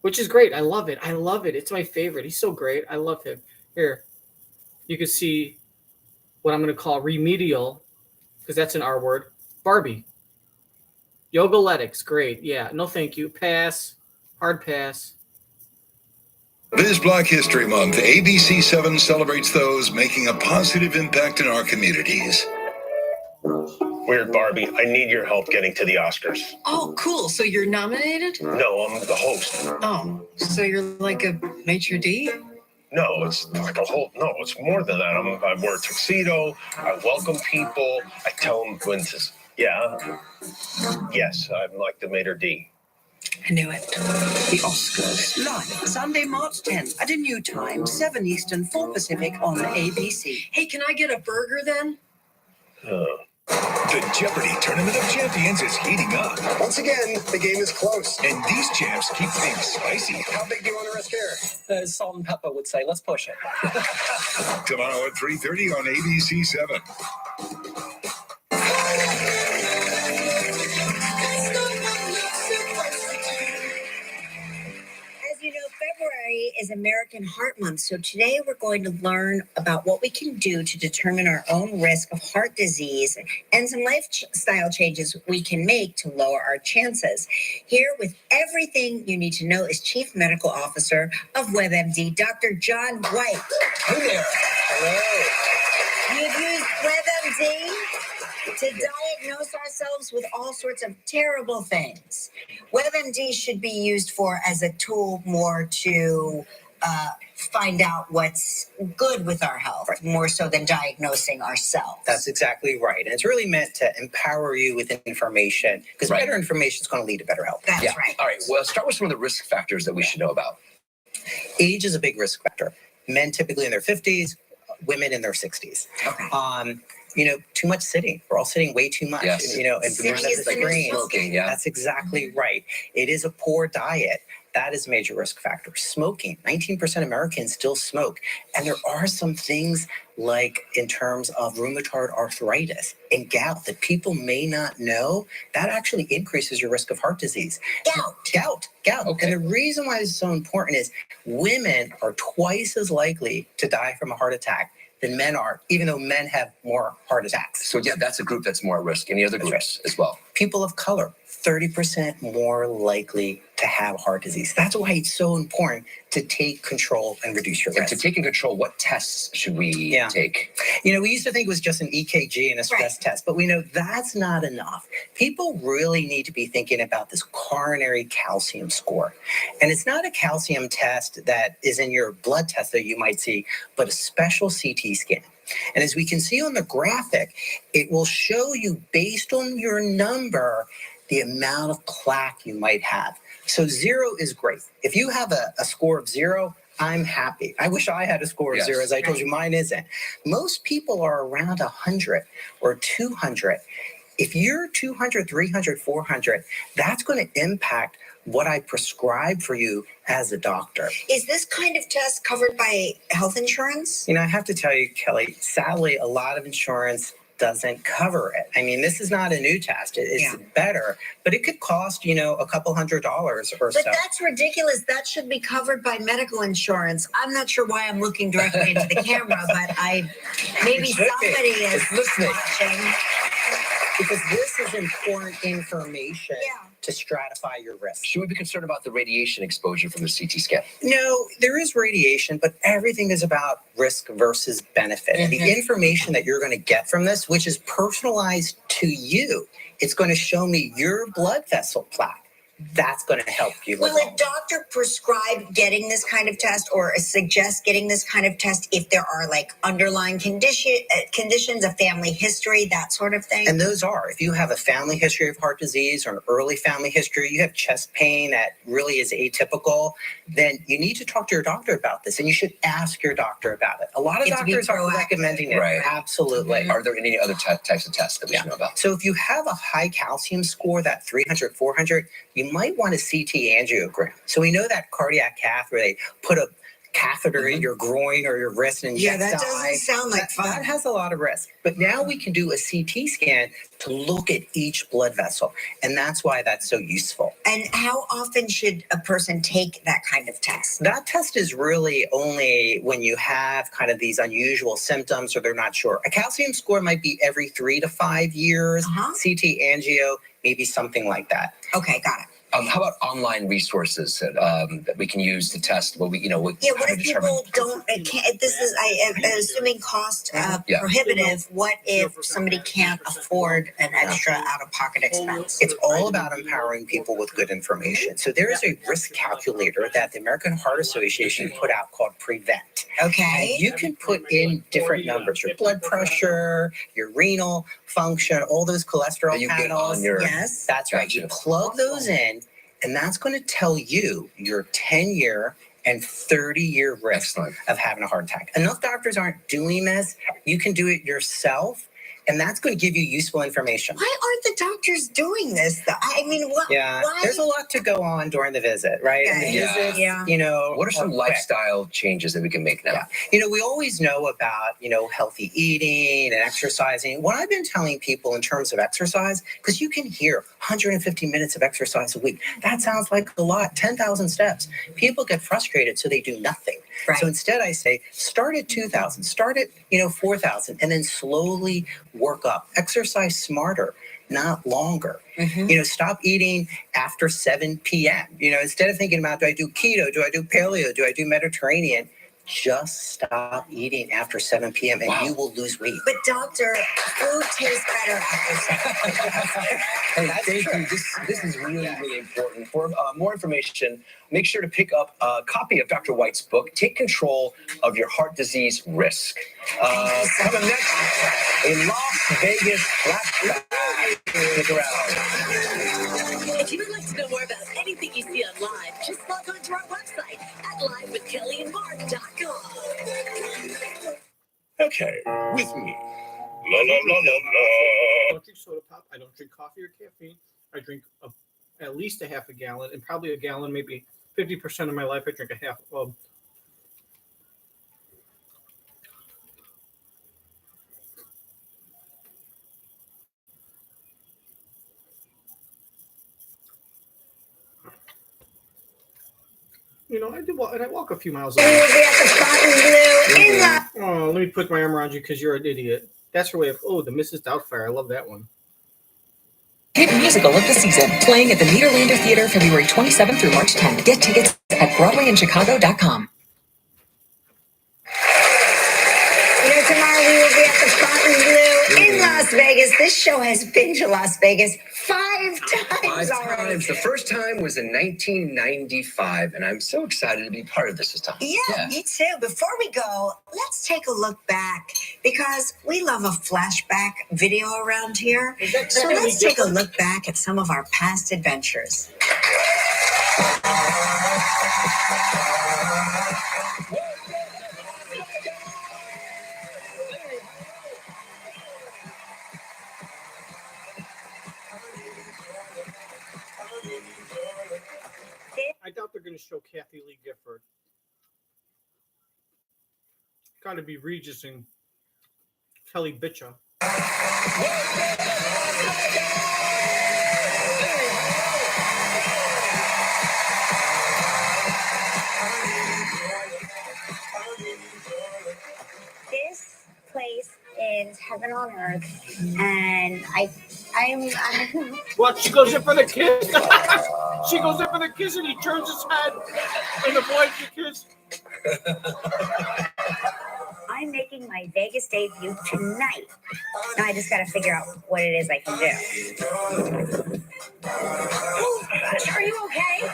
which is great. I love it. I love it. It's my favorite. He's so great. I love him. Here, you can see what I'm going to call remedial, because that's an R word. Barbie. Yogoletics. Great. Yeah. No, thank you. Pass. Hard pass. This Black History Month, ABC7 celebrates those making a positive impact in our communities. Weird Barbie, I need your help getting to the Oscars. Oh, cool. So you're nominated? No, I'm the host. Oh, so you're like a maitre d'? No, it's like a whole. No, it's more than that. I wear a tuxedo. I welcome people. I tell them when to. Yeah. Yes, I'm like the maitre d'. I knew it. The Oscars, live Sunday, March 10th at a new time, 7 Eastern, 4 Pacific on ABC. Hey, can I get a burger then? The Jeopardy Tournament of Champions is heating up. Once again, the game is close. And these champs keep things spicy. How big do you want to risk here? Salt and pepper would say, let's push it. Tomorrow at 3:30 on ABC7. As you know, February is American Heart Month, so today we're going to learn about what we can do to determine our own risk of heart disease and some lifestyle changes we can make to lower our chances. Here with everything you need to know is Chief Medical Officer of WebMD, Dr. John Wyte. Hey there. Hello. You've used WebMD to diagnose ourselves with all sorts of terrible things. WebMD should be used for as a tool more to find out what's good with our health, more so than diagnosing ourselves. That's exactly right. And it's really meant to empower you with information, because better information is going to lead to better health. That's right. All right, well, start with some of the risk factors that we should know about. Age is a big risk factor. Men typically in their 50s, women in their 60s. Okay. Too much sitting. We're all sitting way too much. Yes. And Sitting is the new screen. Smoking, yeah. That's exactly right. It is a poor diet. That is a major risk factor. Smoking. 19% of Americans still smoke. And there are some things like in terms of rheumatoid arthritis and gout that people may not know. That actually increases your risk of heart disease. Gout. Okay. And the reason why it's so important is women are twice as likely to die from a heart attack than men are, even though men have more heart attacks. So, yeah, that's a group that's more at risk. Any other groups as well? People of color, 30% more likely to have heart disease. That's why it's so important to take control and reduce your risk. To take in control, what tests should we take? We used to think it was just an EKG and a stress test, but we know that's not enough. People really need to be thinking about this coronary calcium score. And it's not a calcium test that is in your blood test that you might see, but a special CT scan. And as we can see on the graphic, it will show you, based on your number, the amount of plaque you might have. So 0 is great. If you have a score of 0, I'm happy. I wish I had a score of 0. As I told you, mine isn't. Most people are around 100 or 200. If you're 200, 300, 400, that's going to impact what I prescribe for you as a doctor. Is this kind of test covered by health insurance? I have to tell you, Kelly, sadly, a lot of insurance doesn't cover it. I mean, this is not a new test. It's better, but it could cost, a couple $100 or so. But that's ridiculous. That should be covered by medical insurance. I'm not sure why I'm looking directly into the camera, but maybe somebody is watching. Because this is important information to stratify your risk. Should we be concerned about the radiation exposure from the CT scan? No, there is radiation, but everything is about risk versus benefit. And the information that you're going to get from this, which is personalized to you, it's going to show me your blood vessel plaque. that's going to help you. Will a doctor prescribe getting this kind of test or suggest getting this kind of test if there are like underlying conditions, a family history, that sort of thing? And those are, if you have a family history of heart disease or an early family history, you have chest pain that really is atypical, then you need to talk to your doctor about this, and you should ask your doctor about it. A lot of doctors are recommending it. Right. Absolutely. Are there any other types of tests that we should know about? So if you have a high calcium score, that 300, 400, you might want a CT angiogram. So we know that cardiac cath where they put a catheter in your groin or your wrist and inject that doesn't sound like fun. That has a lot of risk. But now we can do a CT scan to look at each blood vessel. And that's why that's so useful. And how often should a person take that kind of test? That test is really only when you have kind of these unusual symptoms or they're not sure. A calcium score might be every 3 to 5 years. CT angio, maybe something like that. Okay, got it. How about online resources that we can use to test what we, what if people don't, this is, I'm assuming cost prohibitive. What if somebody can't afford an extra out-of-pocket expense? It's all about empowering people with good information. So there is a risk calculator that the American Heart Association put out called Prevent. Okay. And you can put in different numbers, your blood pressure, your renal function, all those cholesterol panels. Yes. That's right. You plug those in, and that's going to tell you your 10-year and 30-year risk of having a heart attack. Enough doctors aren't doing this. You can do it yourself, and that's going to give you useful information. Why aren't the doctors doing this, though? I mean, why? There's a lot to go on during the visit, right? Okay. And the visit, what are some lifestyle changes that we can make now? We always know about, healthy eating and exercising. What I've been telling people in terms of exercise, because you can hear 150 minutes of exercise a week. That sounds like a lot, 10,000 steps. People get frustrated, so they do nothing. Right. So instead I say, start at 2,000, start at, 4,000, and then slowly work up. Exercise smarter, not longer. Stop eating after 7 p.m. Instead of thinking about, do I do keto? Do I do paleo? Do I do Mediterranean? Just stop eating after 7 p.m. and you will lose weight. But doctor, food tastes better after 7. Thank you. This is really, really important. For more information, make sure to pick up a copy of Dr. Wyte's book, Take Control of Your Heart Disease Risk. Coming next, a Las Vegas flashback. Stick around. If you would like to know more about anything you see on Live, just log on to our website at livewithkellyandmark.com. Okay, with me. La la la la la. I don't drink soda pop. I don't drink coffee or caffeine. I drink at least a half a gallon, and probably a gallon, maybe 50% of my life. I drink a half. I do, and I walk a few miles. We will be at the Fontainebleau in let me put my arm around you because you're an idiot. That's her way of, the Mrs. Doubtfire. I love that one. Hit musical of the season, playing at the Nederlander Theater February 27th through March 10th. Get tickets at BroadwayInChicago.com. Tomorrow we will be at the Fontainebleau in Las Vegas. This show has been to Las Vegas 5 times already. The first time was in 1995, and I'm so excited to be part of this time. Yeah, me too. Before we go, let's take a look back because we love a flashback video around here. So let's take a look back at some of our past adventures. I doubt they're going to show Kathy Lee Gifford. Got to be Regis and Kelly Bitcha. This place is heaven on earth, and I'm What? She goes in for the kiss. She goes in for the kiss, and he turns his head and avoids the kiss. I'm making my Vegas debut tonight. Now I just got to figure out what it is I can do. gosh, are you okay?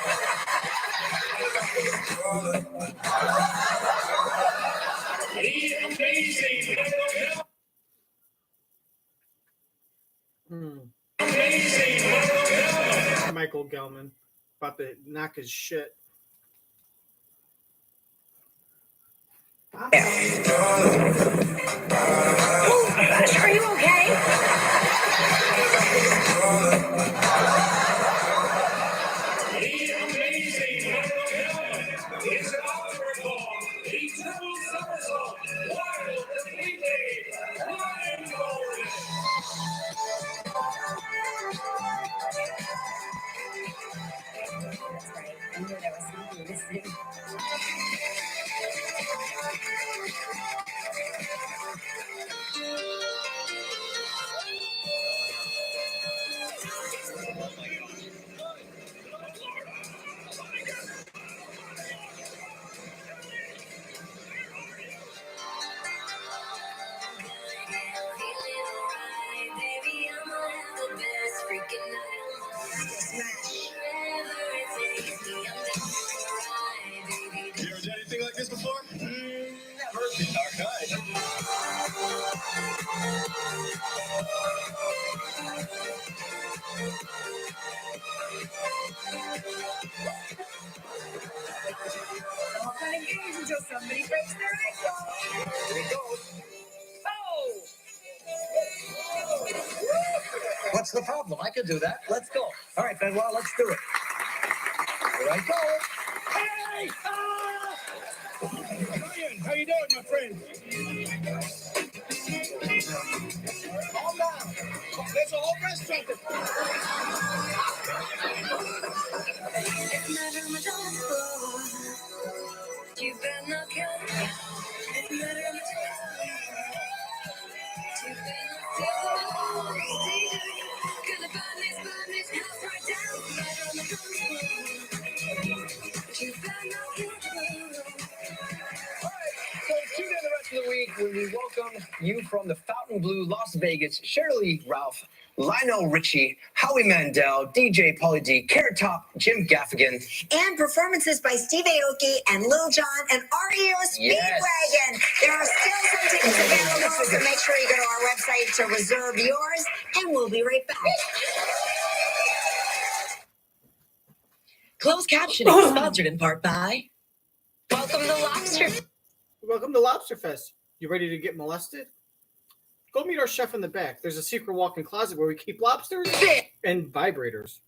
Michael Gelman about to knock his shit. Oh gosh, are you okay? It's about to perform eternal somersault, wild and Wyte, blindfolded. I knew there was something missing. You ever done anything like this before? Never. Okay. All kind of games until somebody breaks their ankle. Here it goes. Oh! What's the problem? I could do that. Let's go. All right, Benoit, let's do it. Here I go. Hey! Ah! Ryan, how you doing, my friend? Calm down. There's a whole restaurant. You better not kill me. So tune in the rest of the week when we welcome you from the Fontainebleau, Las Vegas, Shirley Ralph, Lionel Richie, Howie Mandel, DJ Pauly D, Carrot Top, Jim Gaffigan. And performances by Steve Aoki and Lil Jon and REO Speedwagon. There are still some tickets available, so make sure you go to our website to reserve yours, and we'll be right back. Closed captioning sponsored in part by Welcome to Lobster. Welcome to Lobster Fest. You ready to get molested? Go meet our chef in the back. There's a secret walk-in closet where we keep lobsters and vibrators.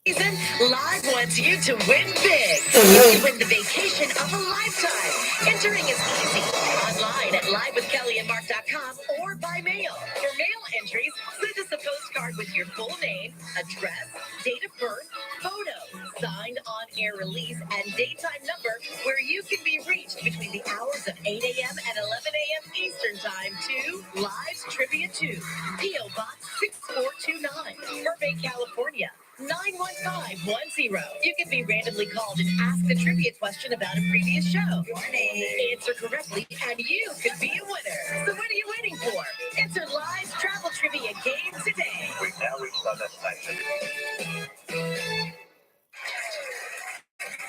Season, Live wants you to win big. You can win the vacation of a lifetime. Entering is easy. Online at livewithkellyandmark.com or by mail. For mail entries, send us a postcard with your full name, address, date of birth, photo, signed on-air release, and daytime number where you can be reached between the hours of 8 a.m. and 11 a.m. Eastern Time to Live's Trivia 2, P.O. Box 6429, Burbank, California. 91510. You can be randomly called and ask a trivia question about a previous show. Answer correctly, and you could be a winner. So what are you waiting for? Enter Live's Travel Trivia game today. We've now reached our destination.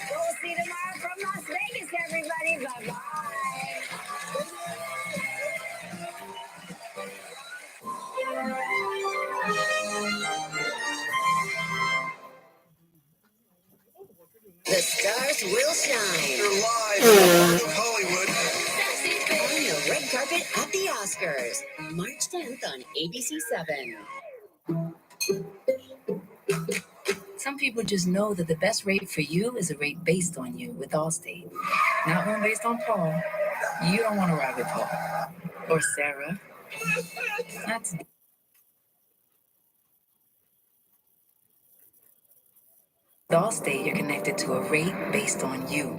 We'll see you tomorrow from Las Vegas, everybody. Bye-bye. The stars will shine. You're live from Hollywood. On the red carpet at the Oscars, March 10th on ABC 7. Some people just know that the best rate for you is a rate based on you with Allstate. Not one based on Paul. You don't want to ride with Paul. Or Sarah. That's with Allstate, you're connected to a rate based on you.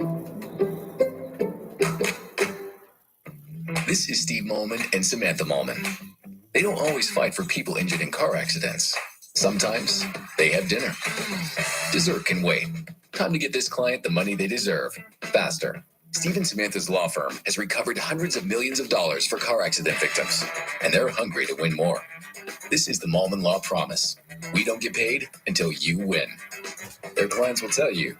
This is Steve Molman and Samantha Molman. They don't always fight for people injured in car accidents. Sometimes they have dinner. Dessert can wait. Time to get this client the money they deserve, faster. Steve and Samantha's law firm has recovered hundreds of millions of dollars for car accident victims, and they're hungry to win more. This is the Malman Law Promise. We don't get paid until you win. Their clients will tell you,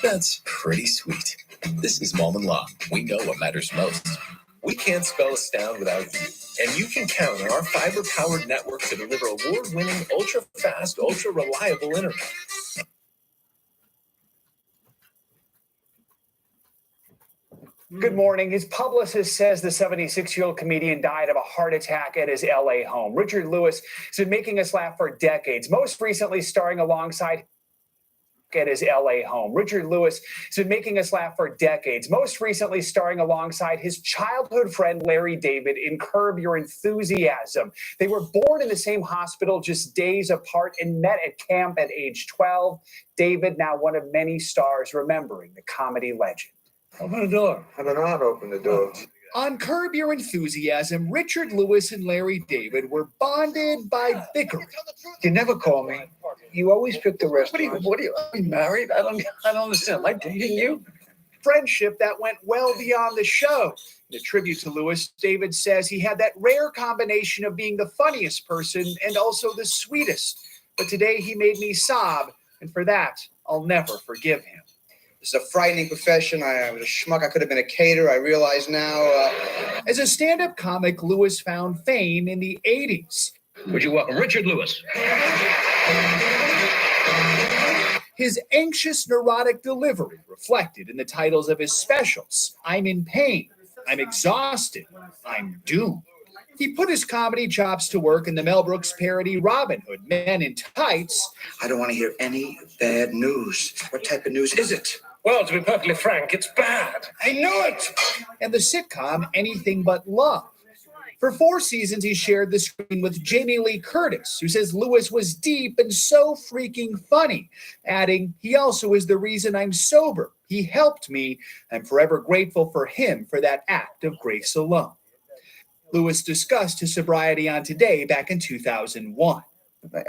that's pretty sweet. This is Malman Law. We know what matters most. We can't spell astound without you. And you can count on our fiber-powered network to deliver award-winning, ultra-fast, ultra-reliable internet. Good morning. His publicist says the 76-year-old comedian died of a heart attack at his L.A. home. Richard Lewis has been making us laugh for decades, most recently starring alongside at his L.A. home. Richard Lewis has been making us laugh for decades, most recently starring alongside his childhood friend Larry David in Curb Your Enthusiasm. They were born in the same hospital just days apart and met at camp at age 12. David, now one of many stars remembering the comedy legend. Open the door. I don't know how to open the door. On Curb Your Enthusiasm, Richard Lewis and Larry David were bonded by bickering. You never call me. You always pick the restaurant. What are you married? I don't understand. Am I dating you? Friendship that went well beyond the show. In a tribute to Lewis, David says he had that rare combination of being the funniest person and also the sweetest. But today he made me sob, and for that, I'll never forgive him. It's a frightening profession. I was a schmuck. I could have been a caterer. I realize now. As a stand-up comic, Lewis found fame in the 80s. Would you welcome Richard Lewis? His anxious, neurotic delivery reflected in the titles of his specials. I'm in pain. I'm exhausted. I'm doomed. He put his comedy chops to work in the Mel Brooks parody Robin Hood, Men in Tights. I don't want to hear any bad news. What type of news is it? Well, to be perfectly frank, it's bad. I knew it. And the sitcom Anything But Love. For 4 seasons, he shared the screen with Jamie Lee Curtis, who says Lewis was deep and so freaking funny, adding, he also is the reason I'm sober. He helped me. I'm forever grateful for him for that act of grace alone. Lewis discussed his sobriety on Today back in 2001.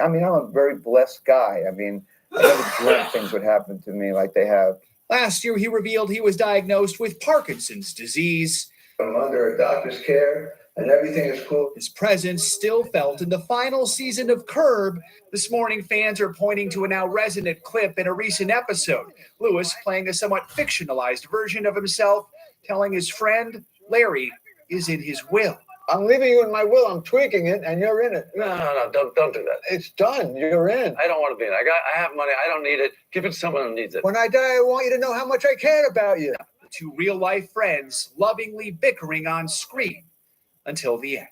I mean, I'm a very blessed guy. I mean, I never dreamt things would happen to me like they have. Last year, he revealed he was diagnosed with Parkinson's disease. I'm under a doctor's care, and everything is cool. His presence still felt in the final season of Curb. This morning, fans are pointing to a now resonant clip in a recent episode. Lewis playing a somewhat fictionalized version of himself, telling his friend, Larry, is in his will. I'm leaving you in my will. I'm tweaking it, and you're in it. No, don't do that. It's done. You're in. I don't want to be in. I have money. I don't need it. Give it to someone who needs it. When I die, I want you to know how much I care about you. The 2 real-life friends lovingly bickering on screen until the end.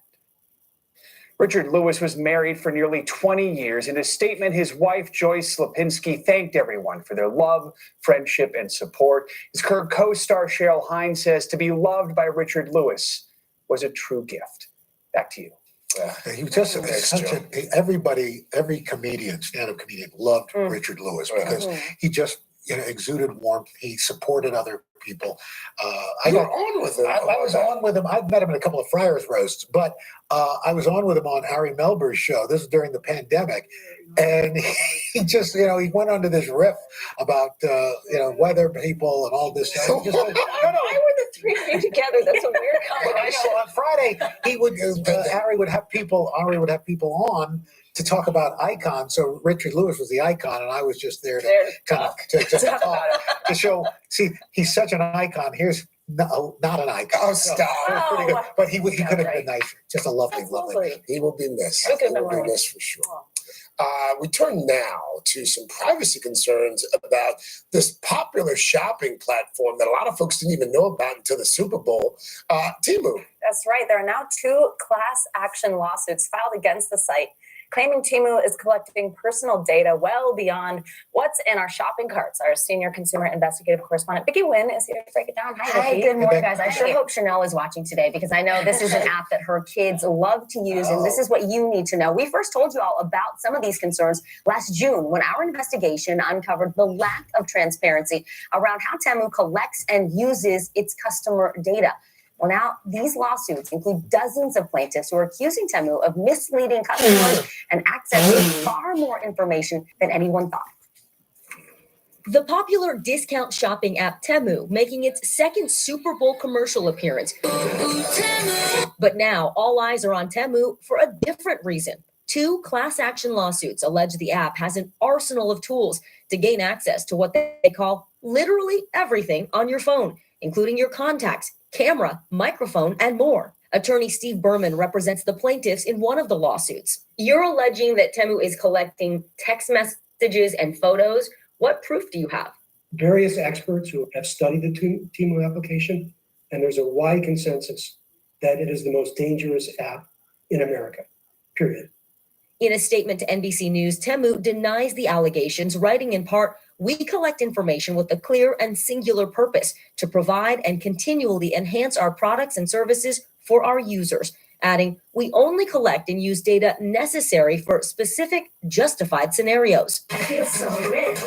Richard Lewis was married for nearly 20 years. In a statement, his wife, Joyce Lipinski, thanked everyone for their love, friendship, and support. His Curb co-star Cheryl Hines says to be loved by Richard Lewis was a true gift. Back to you. He was just every comedian, stand-up comedian, loved Richard Lewis because he just exuded warmth. He supported other people. I got on with him. I was on with him. I've met him in a couple of Friars roasts, but I was on with him on Ari Melber's show. This is during the pandemic. And he just, he went onto this riff about, weather people and all this stuff. Why were the 3 of you together? That's a weird combination. So on Friday, Ari would have people on to talk about icons. So Richard Lewis was the icon, and I was just there to talk, to show. See, he's such an icon. Here's not an icon. Oh, stop! So pretty good, but he could have been nice. Just a lovely. He will be missed. He will be missed for sure. We turn now to some privacy concerns about this popular shopping platform that a lot of folks didn't even know about until the Super Bowl, Temu. That's right. There are now 2 class action lawsuits filed against the site, claiming Temu is collecting personal data well beyond what's in our shopping carts. Our senior consumer investigative correspondent, Vicki Wynn, is here to break it down. Hi, good morning, guys. I sure hope Chanel is watching today because I know this is an app that her kids love to use, and this is what you need to know. We first told you all about some of these concerns last June when our investigation uncovered the lack of transparency around how Temu collects and uses its customer data. Well, now these lawsuits include dozens of plaintiffs who are accusing Temu of misleading customers and accessing far more information than anyone thought. The popular discount shopping app Temu making its second Super Bowl commercial appearance. But now all eyes are on Temu for a different reason. 2 class action lawsuits allege the app has an arsenal of tools to gain access to what they call literally everything on your phone, including your contacts, camera, microphone, and more. Attorney Steve Berman represents the plaintiffs in one of the lawsuits. You're alleging that Temu is collecting text messages and photos. What proof do you have? Various experts who have studied the Temu application, and there's a wide consensus that it is the most dangerous app in America, period. In a statement to NBC News, Temu denies the allegations, writing in part, "We collect information with a clear and singular purpose to provide and continually enhance our products and services for our users," adding, "We only collect and use data necessary for specific, justified scenarios." I feel so rich.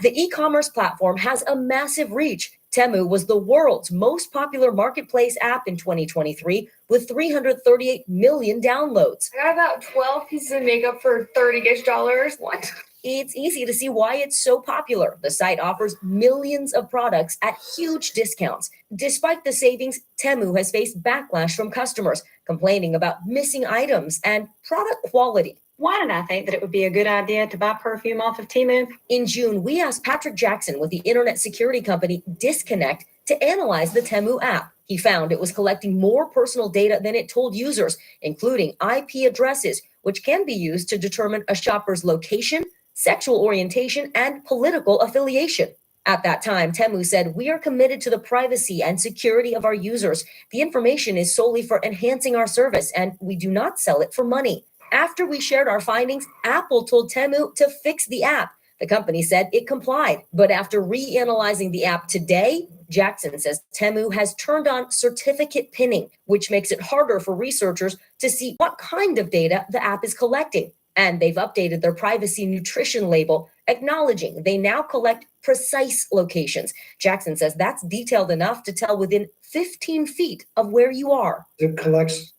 The e-commerce platform has a massive reach. Temu was the world's most popular marketplace app in 2023 with 338 million downloads. I got about 12 pieces of makeup for $30-ish. What? It's easy to see why it's so popular. The site offers millions of products at huge discounts. Despite the savings, Temu has faced backlash from customers, complaining about missing items and product quality. Why did I think that it would be a good idea to buy perfume off of Temu? In June, we asked Patrick Jackson with the internet security company Disconnect to analyze the Temu app. He found it was collecting more personal data than it told users, including IP addresses, which can be used to determine a shopper's location, sexual orientation, and political affiliation. At that time, Temu said, "We are committed to the privacy and security of our users. The information is solely for enhancing our service, and we do not sell it for money." After we shared our findings, Apple told Temu to fix the app. The company said it complied. But after reanalyzing the app today, Jackson says Temu has turned on certificate pinning, which makes it harder for researchers to see what kind of data the app is collecting. And they've updated their privacy nutrition label, acknowledging they now collect precise locations. Jackson says that's detailed enough to tell within 15 feet of where you are. It collects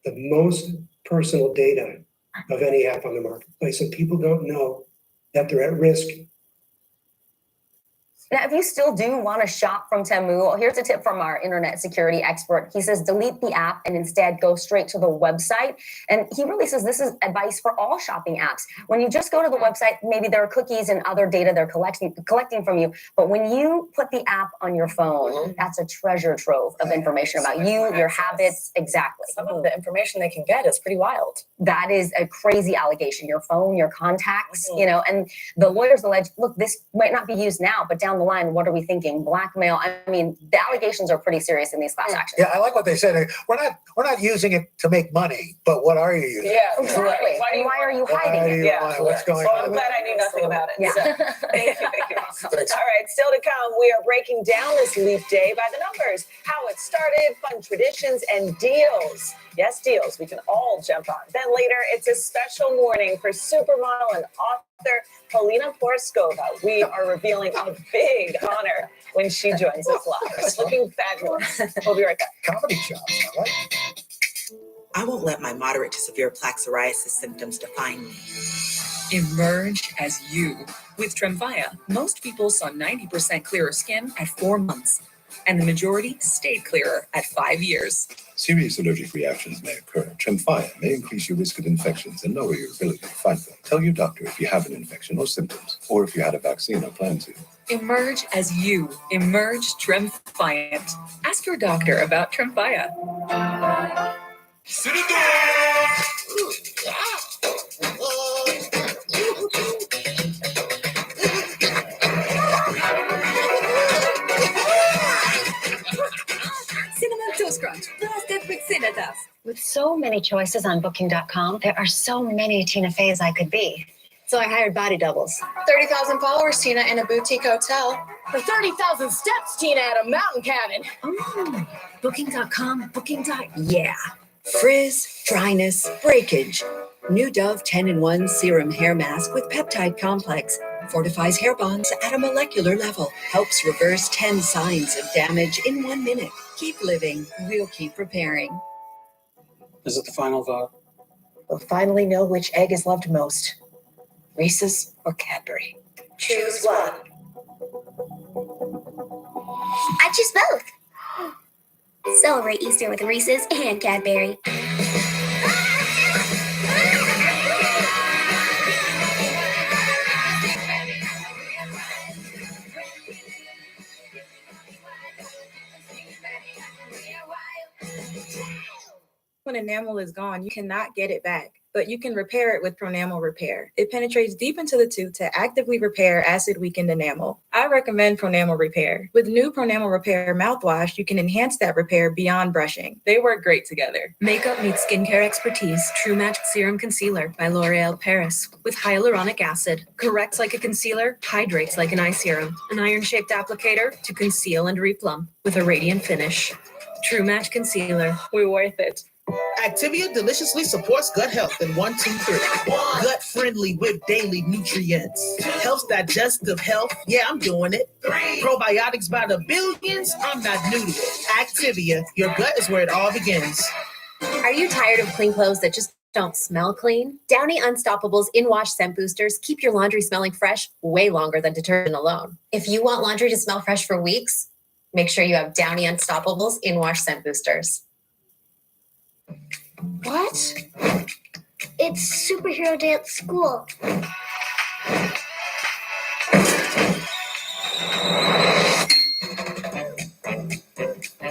the most personal data of any app on the marketplace, and people don't know that they're at risk. Now, if you still do want to shop from Temu, here's a tip from our internet security expert. He says delete the app and instead go straight to the website. And he really says this is advice for all shopping apps. When you just go to the website, maybe there are cookies and other data they're collecting from you. But when you put the app on your phone, that's a treasure trove of information about you, your habits. Exactly. Some of the information they can get is pretty wild. That is a crazy allegation. Your phone, your contacts, and the lawyers allege, look, this might not be used now, but down the line, what are we thinking? Blackmail. I mean, the allegations are pretty serious in these class actions. Yeah, I like what they said. We're not using it to make money, but what are you using? Yeah, exactly. Why are you hiding it? What's going on? I'm glad I knew nothing about it. Yeah. So, thank you. All right, still to come, we are breaking down this leap day by the numbers, how it started, fun traditions, and deals. Yes, deals we can all jump on. Then later, it's a special morning for supermodel and author Paulina Poroskova. We are revealing a big honor when she joins us live. It's looking fabulous. We'll be right back. Comedy shots, I like. I won't let my moderate to severe plaque psoriasis symptoms define me. Emerge as you. With Tremfya, most people saw 90% clearer skin at 4 months, and the majority stayed clearer at 5 years. Serious allergic reactions may occur. Tremfya may increase your risk of infections and lower your ability to fight them. Tell your doctor if you have an infection or symptoms, or if you had a vaccine or plan to. Emerge as you. Emerge Tremfyant. Ask your doctor about Tremfya. Cinnamon Toast Crunch, blasted with Cinnadust. With so many choices on Booking.com, there are so many Tina Feys I could be. So I hired body doubles. 30,000 followers, Tina, in a boutique hotel. For 30,000 steps, Tina, at a mountain cabin. Oh, Booking.com, yeah. Frizz, dryness, breakage. New Dove 10-in-1 Serum Hair Mask with Peptide Complex. Fortifies hair bonds at a molecular level. Helps reverse 10 signs of damage in 1 minute. Keep living. We'll keep repairing. Is it the final vote? We'll finally know which egg is loved most, Reese's or Cadbury. Choose one. I choose both. Celebrate Easter with Reese's and Cadbury. When enamel is gone, you cannot get it back, but you can repair it with Pronamel Repair. It penetrates deep into the tooth to actively repair acid-weakened enamel. I recommend Pronamel Repair. With new Pronamel Repair mouthwash, you can enhance that repair beyond brushing. They work great together. Makeup meets skincare expertise. True Match Serum Concealer by L'Oreal Paris with hyaluronic acid. Corrects like a concealer, hydrates like an eye serum. An iron-shaped applicator to conceal and replumb with a radiant finish. True Match Concealer. We're worth it. Activia deliciously supports gut health in 1, 2, 3. Gut friendly with daily nutrients. Helps digestive health. Yeah, I'm doing it. 3. Probiotics by the billions. I'm not new to it. Activia, your gut is where it all begins. Are you tired of clean clothes that just don't smell clean? Downy Unstoppable's In-Wash Scent Boosters keep your laundry smelling fresh way longer than detergent alone. If you want laundry to smell fresh for weeks, make sure you have Downy Unstoppable's In-Wash Scent Boosters. What? It's superhero day at school.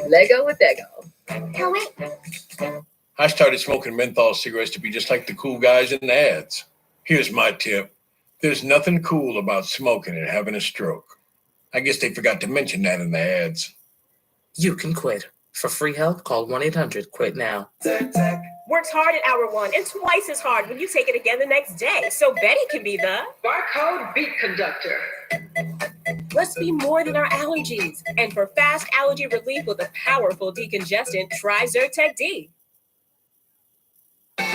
Lego with Dego. No, wait. I started smoking menthol cigarettes to be just like the cool guys in the ads. Here's my tip. There's nothing cool about smoking and having a stroke. I guess they forgot to mention that in the ads. You can quit. For free help, call 1-800-QUIT now. Works hard at hour 1 and twice as hard when you take it again the next day. So Betty can be the barcode beat conductor. Let's be more than our allergies. And for fast allergy relief with a powerful decongestant, try Zyrtec D. All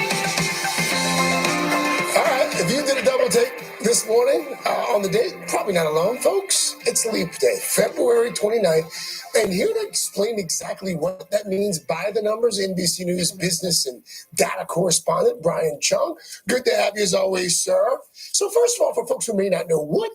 right, if you did a double take this morning on the date, probably not alone, folks. It's Leap Day, February 29th. And here to explain exactly what that means by the numbers, NBC News business and data correspondent Brian Chung. Good to have you as always, sir. So first of all, for folks who may not know, what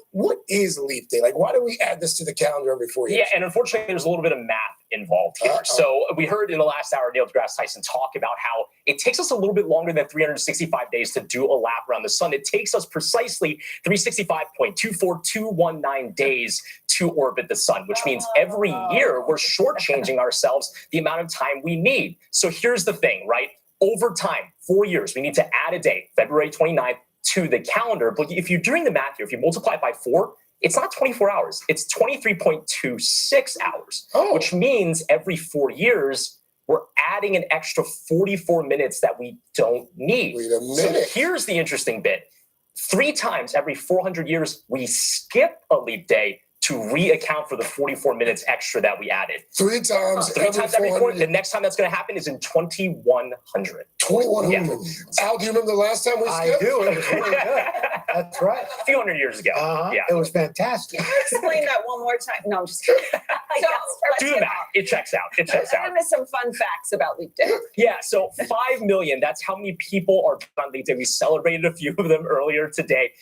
is Leap Day? Like, why do we add this to the calendar every 4 years? Yeah, and unfortunately, there's a little bit of math involved here. So we heard in the last hour Neil deGrasse Tyson talk about how it takes us a little bit longer than 365 days to do a lap around the sun. It takes us precisely 365.24219 days to orbit the sun, which means every year we're shortchanging ourselves the amount of time we need. So here's the thing, right? Over time, 4 years, we need to add a day, February 29th, to the calendar. But if you're doing the math here, if you multiply it by 4, it's not 24 hours. It's 23.26 hours, which means every 4 years, we're adding an extra 44 minutes that we don't need. Wait a minute. So here's the interesting bit. 3 times every 400 years, we skip a leap day to reaccount for the 44 minutes extra that we added. 3 times every 400. The next time that's going to happen is in 2100. 2100. Yeah. Al, do you remember the last time we skipped? I do. It was really good. That's right. A few hundred years ago. Yeah. It was fantastic. Explain that one more time. No, I'm just kidding. Do the math. It checks out. It checks out. I missed some fun facts about Leap Day. Yeah, so 5 million, that's how many people are on Leap Day. We celebrated a few of them earlier today.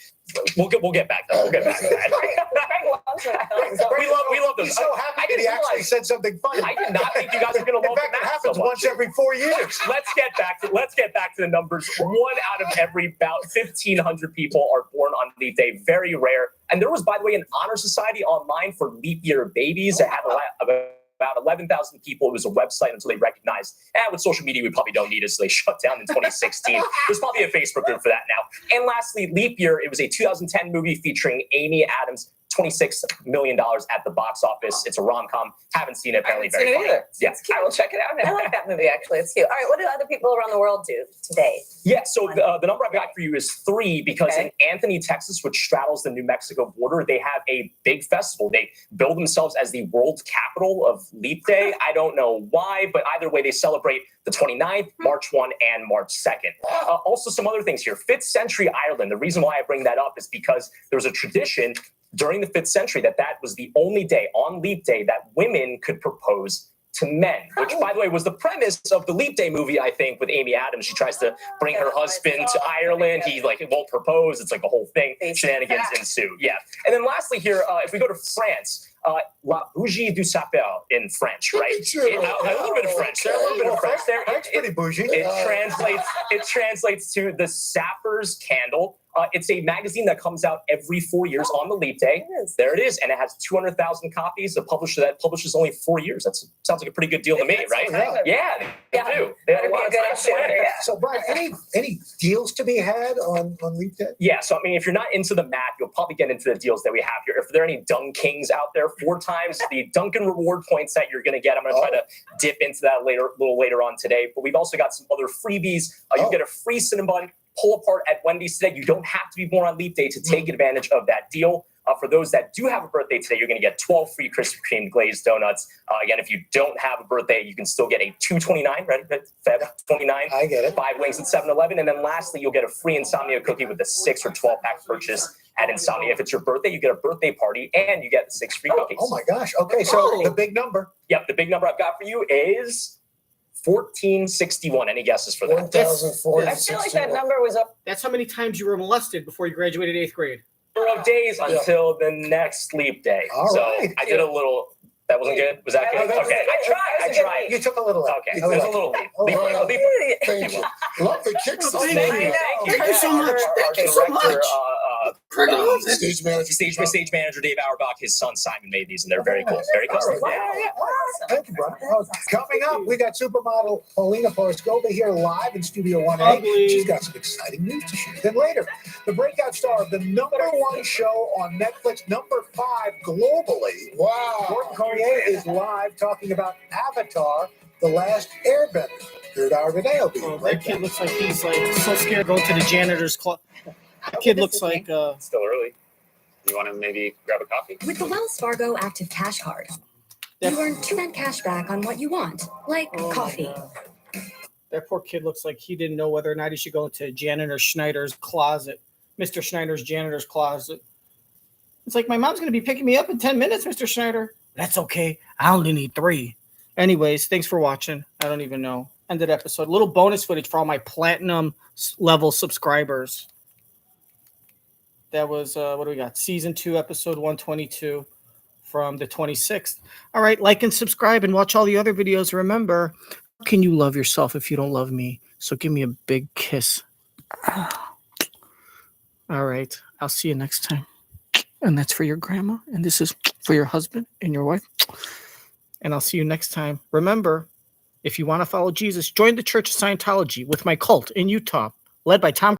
We'll get back to that. We'll get back to that. We love those. He's so happy that he actually said something funny. I did not think you guys were going to love it happens once every 4 years. Let's get back to the numbers. 1 out of every about 1,500 people are born on Leap Day. Very rare. And there was, by the way, an honor society online for leap year babies that had about 11,000 people. It was a website until they recognized, with social media, we probably don't need it, so they shut down in 2016. There's probably a Facebook group for that now. And lastly, Leap Year, it was a 2010 movie featuring Amy Adams, $26 million at the box office. It's a rom-com. Haven't seen it, apparently very funny. Yeah. It's cute. I will check it out. I like that movie, actually. It's cute. All right, what do other people around the world do today? Yeah, so the number I've got for you is 3 because in Anthony, Texas, which straddles the New Mexico border, they have a big festival. They bill themselves as the world capital of Leap Day. I don't know why, but either way, they celebrate the 29th, March 1, and March 2nd. Also, some other things here. 5th century Ireland. The reason why I bring that up is because there was a tradition during the 5th century that was the only day on Leap Day that women could propose to men, which, by the way, was the premise of the Leap Day movie, I think, with Amy Adams. She tries to bring her husband to Ireland. He won't propose. It's like a whole thing. Shenanigans ensue. Yeah. And then lastly here, if we go to France, La bougie du sapin in French, right? A little bit of French there. A little bit of French there. That's pretty bougie. It translates to the sapper's candle. It's a magazine that comes out every 4 years on the Leap Day. There it is. And it has 200,000 copies. A publisher that publishes only 4 years. That sounds like a pretty good deal to me, right? Yeah, they do. They have a lot of stuff to it. So, Brian, any deals to be had on Leap Day? Yeah, so I mean, if you're not into the math, you'll probably get into the deals that we have here. If there are any Dunk Kings out there, 4 times the Dunkin' reward points that you're going to get. I'm going to try to dip into that a little later on today. But we've also got some other freebies. You get a free Cinnabon pull apart at Wendy's today. You don't have to be born on Leap Day to take advantage of that deal. For those that do have a birthday today, you're going to get 12 free Krispy Kreme glazed donuts. Again, if you don't have a birthday, you can still get a $2.29, right? Feb 29. I get it. 5 wings at 7-Eleven. And then lastly, you'll get a free Insomnia cookie with a 6 or 12 pack purchase at Insomnia. If it's your birthday, you get a birthday party and you get 6 free cookies. Oh my gosh. Okay, so the big number. Yep, the big number I've got for you is 1461. Any guesses for that? 1,461. I feel like that number was up. That's how many times you were molested before you graduated 8th grade. Of days until the next Leap Day. All right. I did a little. That wasn't good. Was that good? Okay, I tried. You took a little. Okay, it was a little leap. Thank you. Love the kicks. Thank you so much. Thank you so much. Stage manager Dave Auerbach, his son Simon made these, and they're very cool. Very cool. Yeah. Thank you, brother. Coming up, we got supermodel Paulina Poroscova here live in Studio 1A. She's got some exciting news to share. Then later, the breakout star of the #1 show on Netflix, #5 globally. Wow. Gordon Corrier is live talking about Avatar, The Last Airbender. Third hour today will be. That kid looks like he's so scared going to the janitor's club. That kid looks like still early. You want to maybe grab a coffee? With the Wells Fargo Active Cash Card, you earn 2% cash back on what you want, like coffee. That poor kid looks like he didn't know whether or not he should go into janitor Schneider's closet, Mr. Schneider's janitor's closet. It's like, my mom's going to be picking me up in 10 minutes, Mr. Schneider. That's okay. I only need 3. Anyways, thanks for watching. I don't even know. Ended episode. A little bonus footage for all my platinum level subscribers. That was, what do we got? Season 2, episode 122 from the 26th. All right, like and subscribe and watch all the other videos. Remember, how can you love yourself if you don't love me? So give me a big kiss. All right, I'll see you next time. And that's for your grandma. And this is for your husband and your wife. And I'll see you next time. Remember, if you want to follow Jesus, join the Church of Scientology with my cult in Utah, led by Tom